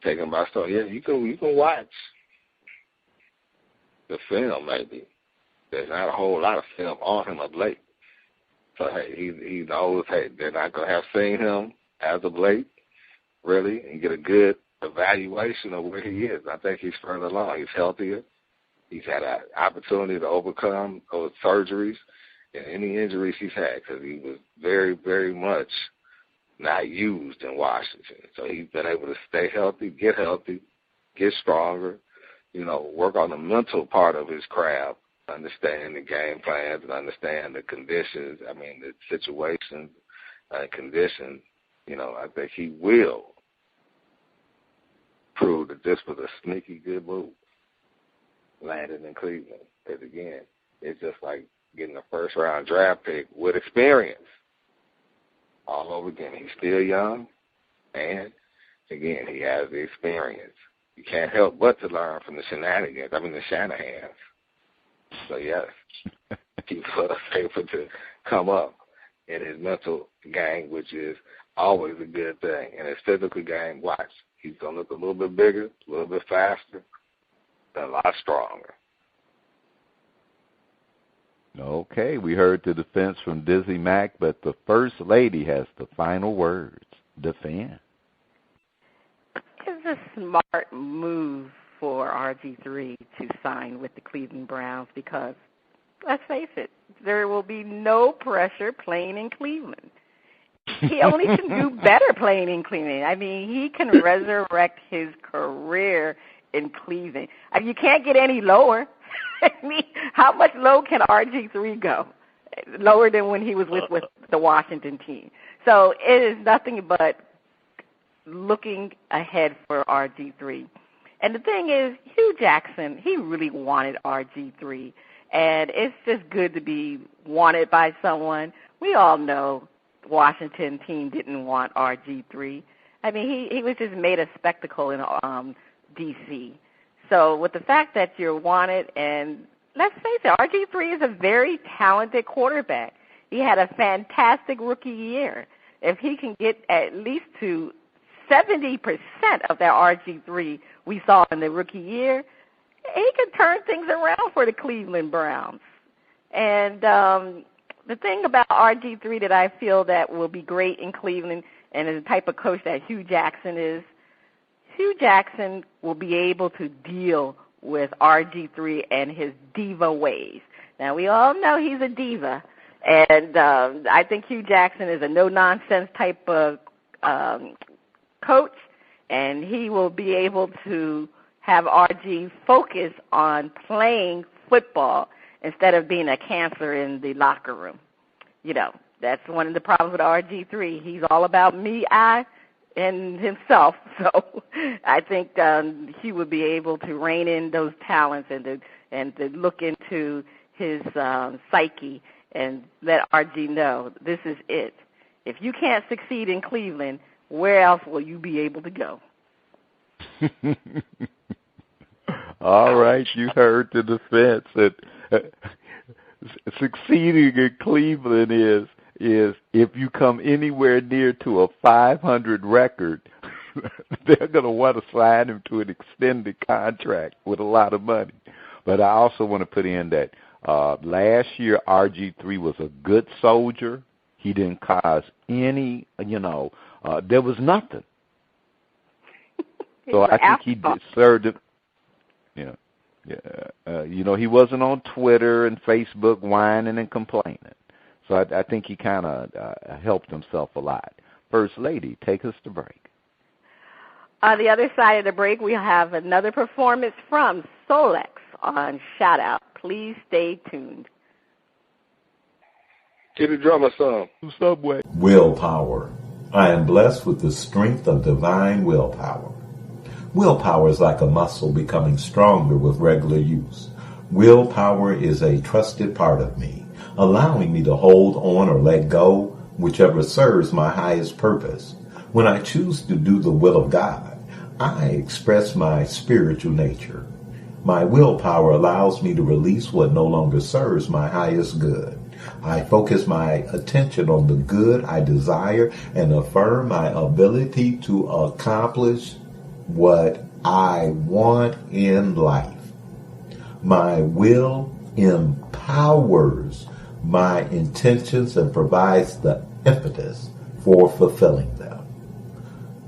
take him by storm. Yeah, you can watch the film, maybe. There's not a whole lot of film on him of late. So, he knows, they're not going to have seen him as of late, really, and get a good evaluation of where he is. I think he's further along. He's healthier. He's had an opportunity to overcome those surgeries and any injuries he's had, because he was very, very much not used in Washington. So he's been able to stay healthy, get stronger, work on the mental part of his craft, understand the game plans and understand the conditions, the situations and conditions. I think he will prove that this was a sneaky good move, landing in Cleveland. Because, again, it's just like getting a first-round draft pick with experience. All over again. He's still young, and, again, he has the experience. You can't help but to learn from the shenanigans, the Shanahans. So, yes, he was able to come up in his mental game, which is always a good thing. In his physical game, watch. He's going to look a little bit bigger, a little bit faster, and a lot stronger. Okay, we heard the defense from Dizzie Mac, but the First Lady has the final words. Defend. It's a smart move for RG3 to sign with the Cleveland Browns because, let's face it, there will be no pressure playing in Cleveland. He only can do better playing in Cleveland. He can resurrect his career in Cleveland. You can't get any lower. How much low can RG3 go? Lower than when he was with the Washington team. So it is nothing but looking ahead for RG3. And the thing is, Hugh Jackson, he really wanted RG3. And it's just good to be wanted by someone. We all know Washington team didn't want RG3. I mean, he was just made a spectacle in D.C. So with the fact that you're wanted, and let's face it, RG3 is a very talented quarterback. He had a fantastic rookie year. If he can get at least to 70% of that RG3 we saw in the rookie year, he could turn things around for the Cleveland Browns. And the thing about RG3 that I feel that will be great in Cleveland, and the type of coach that Hugh Jackson is, Hugh Jackson will be able to deal with RG3 and his diva ways. Now, we all know he's a diva, and I think Hugh Jackson is a no-nonsense type of coach, and he will be able to have RG focus on playing football instead of being a cancer in the locker room. You know, that's one of the problems with RG3. He's all about me, I, and himself. So I think he would be able to rein in those talents and to look into his psyche and let RG know this is it. If you can't succeed in Cleveland, where else will you be able to go? All right, you heard the defense. That succeeding in Cleveland is if you come anywhere near to a 500 record, they're going to want to sign him to an extended contract with a lot of money. But I also want to put in that last year RG3 was a good soldier. He didn't cause any, there was nothing. So I think he served it. He wasn't on Twitter and Facebook whining and complaining. So I think he kind of helped himself a lot. First Lady, take us to break. On the other side of the break, we have another performance from SOLEX on Shout Out. Please stay tuned. Get a drummer song. Subway. Willpower. I am blessed with the strength of divine willpower. Willpower is like a muscle becoming stronger with regular use. Willpower is a trusted part of me, allowing me to hold on or let go, whichever serves my highest purpose. When I choose to do the will of God, I express my spiritual nature. My willpower allows me to release what no longer serves my highest good. I focus my attention on the good I desire and affirm my ability to accomplish what I want in life. My will empowers my intentions and provides the impetus for fulfilling them.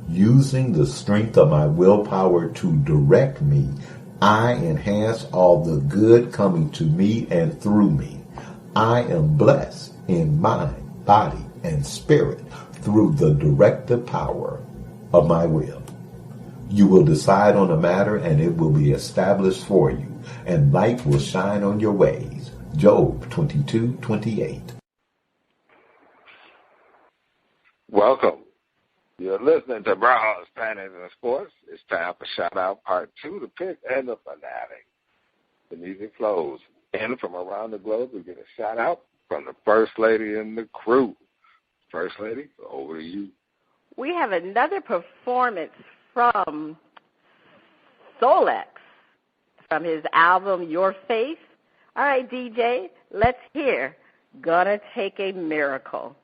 Using the strength of my willpower to direct me, I enhance all the good coming to me and through me. I am blessed in mind, body, and spirit through the directive power of my will. You will decide on a matter and it will be established for you, and light will shine on your ways. Job 22:28. Welcome. You're listening to Bras, Panties and Sports. It's time for Shout Out Part 2, the pick and the finale. The music flows. And from around the globe, we get a shout out from the First Lady and the crew. First Lady, over to you. We have another performance from SOLEX from his album Your Face. All right, DJ, let's hear Gonna Take a Miracle.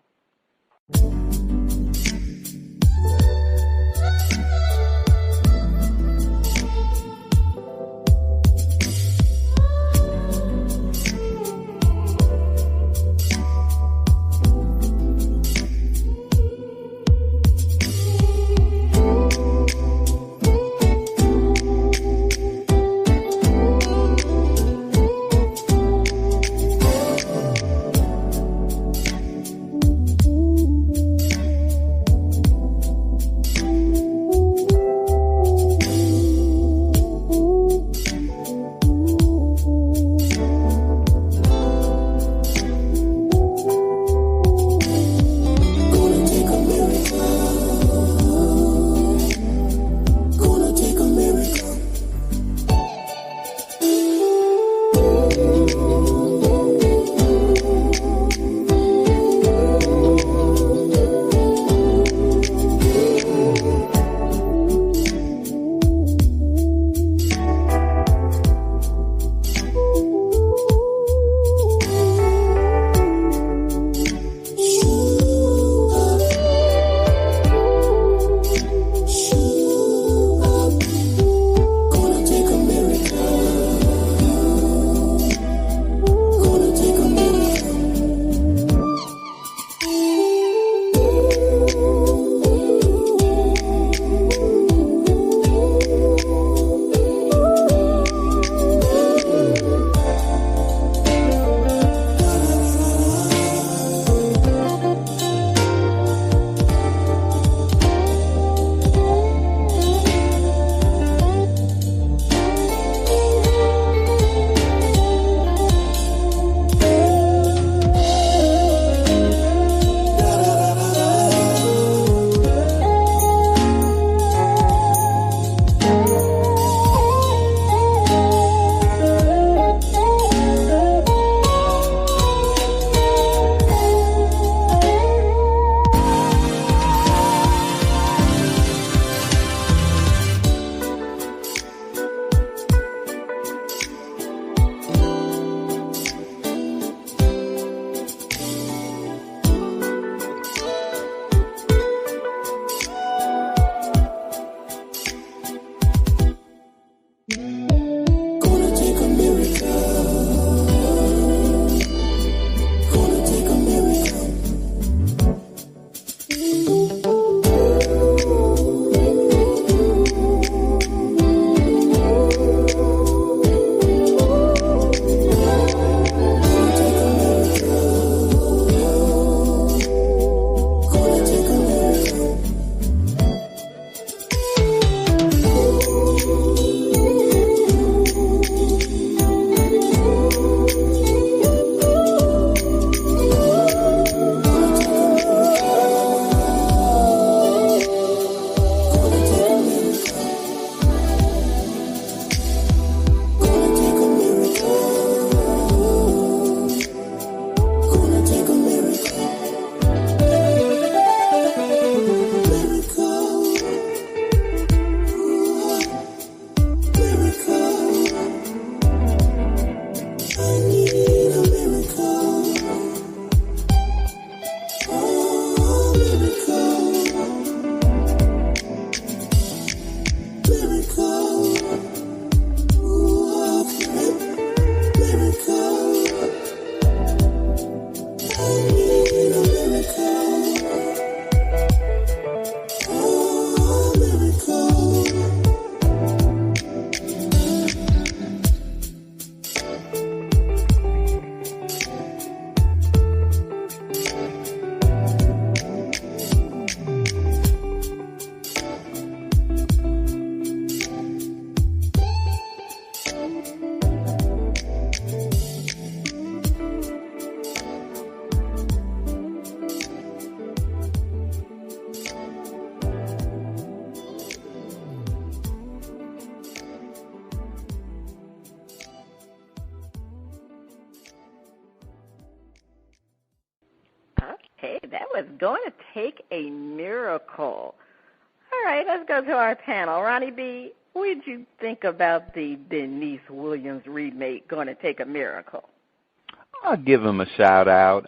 Okay, that was Going to Take a Miracle. All right, let's go to our panel. Ronnie B., what did you think about the Denise Williams remake, Going to Take a Miracle? I'll give him a shout out.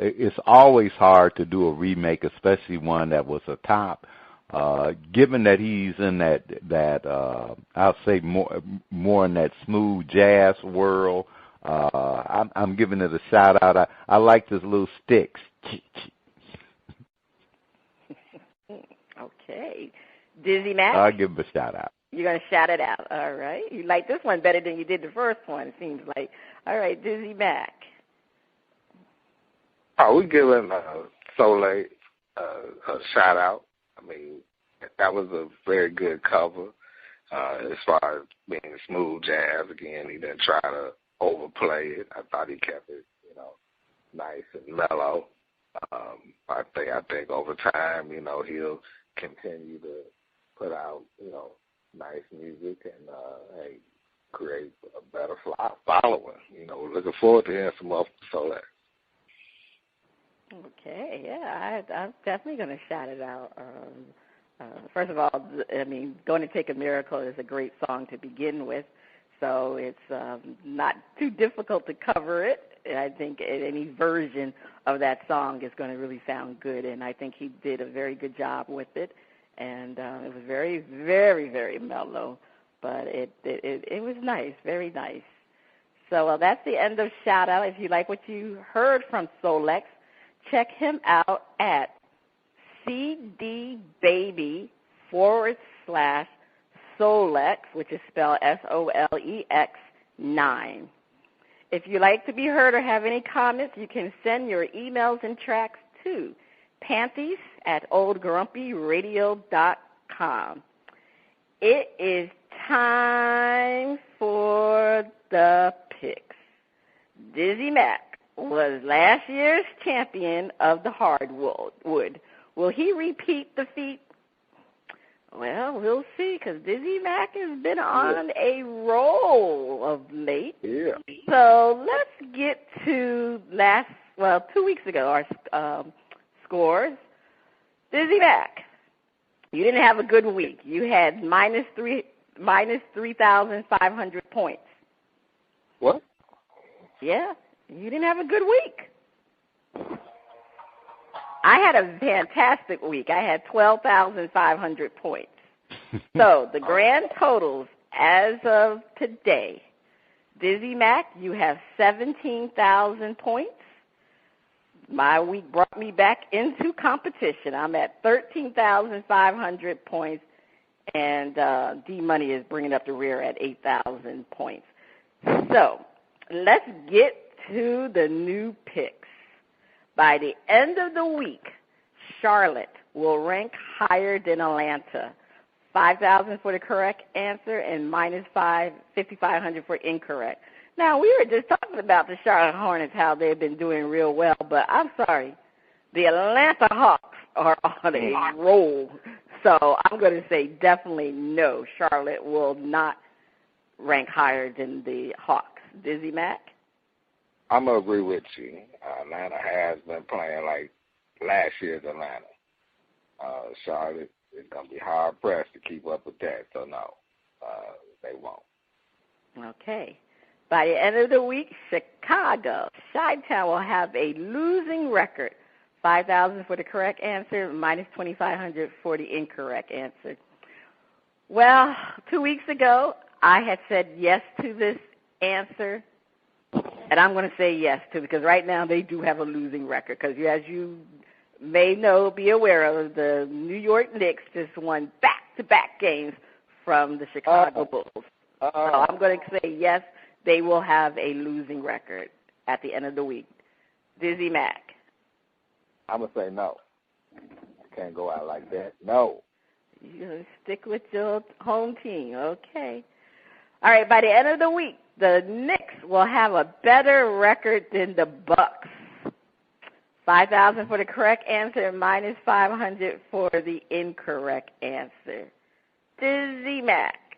It's always hard to do a remake, especially one that was a top. Given that he's in that I'll say more in that smooth jazz world, I'm giving it a shout out. I like this little sticks. Okay. Dizzie Mac? I'll give him a shout out. You're going to shout it out. All right. You like this one better than you did the first one, it seems like. All right, Dizzie Mac. Oh, we're giving SOLEX a shout out. I mean, that was a very good cover. As far as being smooth jazz, again, he didn't try to overplay it. I thought he kept it, nice and mellow. I think over time, he'll continue to put out, nice music and create a better following. We're looking forward to hearing some more from SOLEX. Okay, yeah, I'm definitely going to shout it out. First of all, I mean, Going to Take a Miracle is a great song to begin with, so it's not too difficult to cover it. I think any version of that song is going to really sound good, and I think he did a very good job with it. And it was very, very, very mellow, but it was nice, very nice. So that's the end of shout out. If you like what you heard from SOLEX, check him out at cdbaby/SOLEX, which is spelled SOLEX 9. If you'd like to be heard or have any comments, you can send your emails and tracks to panties@oldgrumpyradio.com. It is time for the picks. Dizzie Mac was last year's champion of the hardwood. Will he repeat the feat? Well, we'll see, because Dizzie Mac has been on a roll of late. Yeah. So let's get to 2 weeks ago, our scores. Dizzie Mac, you didn't have a good week. You had minus 3,500 points. What? Yeah, you didn't have a good week. I had a fantastic week. I had 12,500 points. So the grand totals as of today, Dizzie Mac, you have 17,000 points. My week brought me back into competition. I'm at 13,500 points, and D-Money is bringing up the rear at 8,000 points. So let's get to the new picks. By the end of the week, Charlotte will rank higher than Atlanta. 5,000 for the correct answer and minus 5,500 for incorrect. Now, we were just talking about the Charlotte Hornets, how they've been doing real well, but I'm sorry, the Atlanta Hawks are on a roll. So I'm going to say definitely no, Charlotte will not rank higher than the Hawks. Dizzie Mac? I'm going to agree with you. Atlanta has been playing like last year's Atlanta. Charlotte is going to be hard-pressed to keep up with that, so no, they won't. Okay. By the end of the week, Chicago, Chi-Town will have a losing record. 5,000 for the correct answer, minus 2,500 for the incorrect answer. Well, 2 weeks ago, I had said yes to this answer, and I'm going to say yes to it because right now they do have a losing record because, as you may know, be aware of, the New York Knicks just won back-to-back games from the Chicago Bulls. So I'm going to say yes, they will have a losing record at the end of the week. Dizzie Mac? I'm going to say no. I can't go out like that. No. You're going to stick with your home team. Okay. All right, by the end of the week, the Knicks will have a better record than the Bucks. 5,000 for the correct answer and minus 500 for the incorrect answer. Dizzie Mac,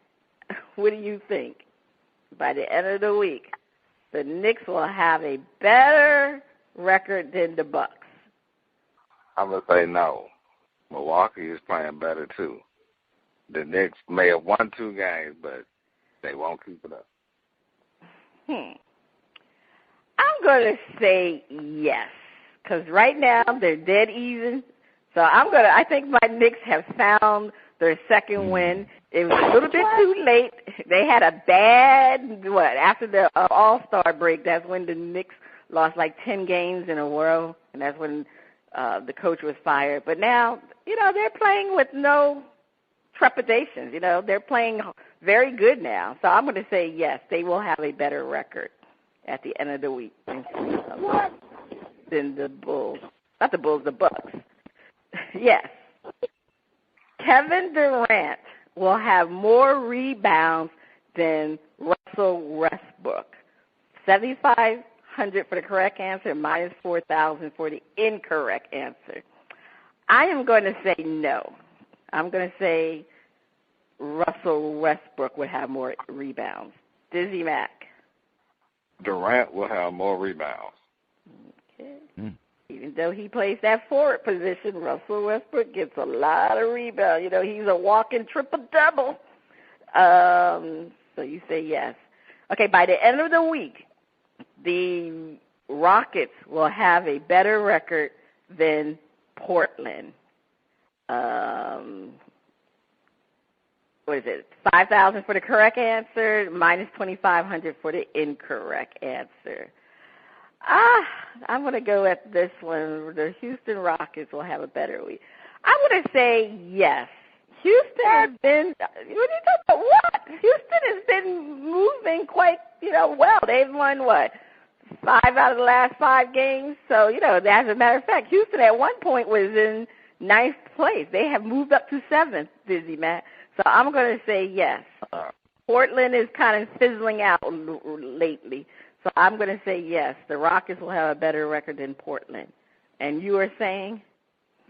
what do you think? By the end of the week, the Knicks will have a better record than the Bucks. I'm going to say no. Milwaukee is playing better, too. The Knicks may have won 2 games, but they won't keep it up. I'm going to say yes, because right now they're dead even. So I think my Knicks have found their second win. It was a little bit too late. They had a bad, after the All-Star break, that's when the Knicks lost like 10 games in a row, and that's when the coach was fired. But now, they're playing with no trepidations. They're playing very good now. So I'm going to say yes, they will have a better record at the end of the week than the Bulls. Not the Bulls, the Bucks. Yes. Kevin Durant will have more rebounds than Russell Westbrook. 7,500 for the correct answer, minus 4,000 for the incorrect answer. I am going to say no. I'm going to say Russell Westbrook would have more rebounds. Dizzie Mac? Durant will have more rebounds. Okay. Even though he plays that forward position, Russell Westbrook gets a lot of rebounds. He's a walking triple-double. So you say yes. Okay, by the end of the week, the Rockets will have a better record than Portland. What is it? 5,000 for the correct answer, minus 2,500 for the incorrect answer. I'm going to go at this one. The Houston Rockets will have a better week. I'm going to say yes. Houston has been, what? Houston has been moving quite, well. They've won, 5 out of the last 5 games? So, as a matter of fact, Houston at one point was in 9th place. They have moved up to 7th, Dizzie Mac. So I'm going to say yes. Portland is kind of fizzling out lately. So I'm going to say yes. The Rockets will have a better record than Portland. And you are saying?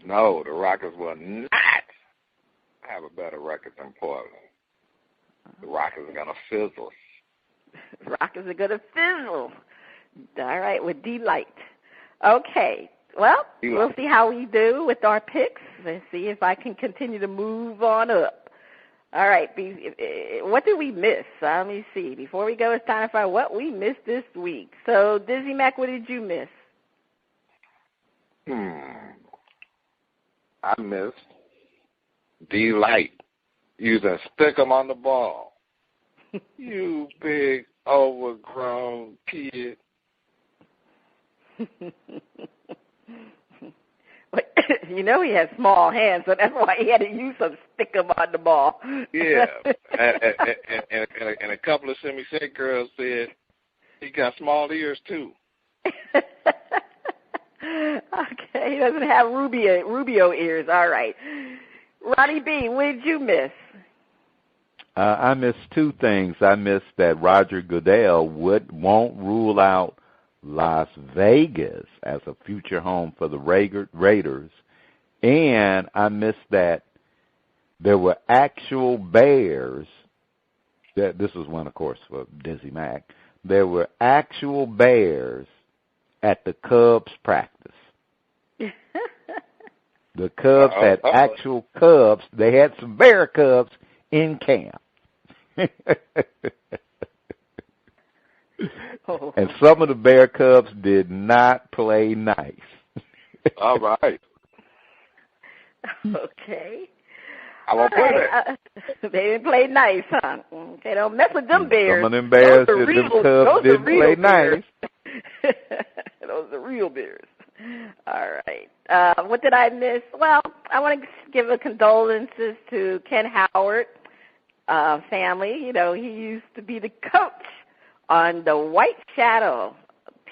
No, the Rockets will not have a better record than Portland. The Rockets are going to fizzle. Rockets are going to fizzle. All right, with delight. Okay. Well, we'll see how we do with our picks. Let's see if I can continue to move on up. All right, what did we miss? Let me see. Before we go, it's time to find what we missed this week. So, Dizzie Mac, what did you miss? I missed delight using stick 'em on the ball. You big, overgrown kid. You know he has small hands, so that's why he had to use some stick-em on the ball. Yeah, and a couple of Shimmy Shake Girls said he got small ears, too. Okay, he doesn't have Rubio ears. All right. Ronnie B., what did you miss? I missed two things. I missed that Roger Goodell won't rule out Las Vegas as a future home for the Raiders. And I missed that there were actual bears. This was one, of course, for Dizzie Mac. There were actual bears at the Cubs practice. The Cubs had actual Cubs. They had some bear Cubs in camp. And some of the bear Cubs did not play nice. All right. Okay. I won't play that. They didn't play nice, huh? Okay, don't mess with them bears. Some of them bears, them Cubs didn't play nice. Those are real bears. All right. What did I miss? Well, I want to give a condolences to Ken Howard family. You know, he used to be the coach on the White Shadow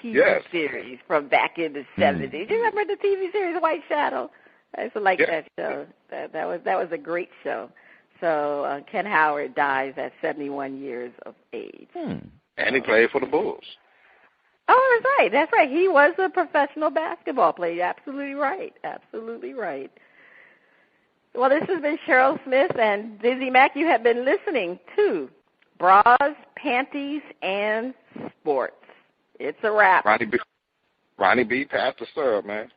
TV series from back in the 70s. Do you remember the TV series White Shadow? I used to like that show. That was a great show. So Ken Howard dies at 71 years of age. And he played for the Bulls. Oh, that's right. That's right. He was a professional basketball player. Absolutely right. Absolutely right. Well, this has been Cheryl Smith and Dizzie Mac. You have been listening to Bras, Panties, and Sports. It's a wrap. Ronnie B. Pass the syrup, man.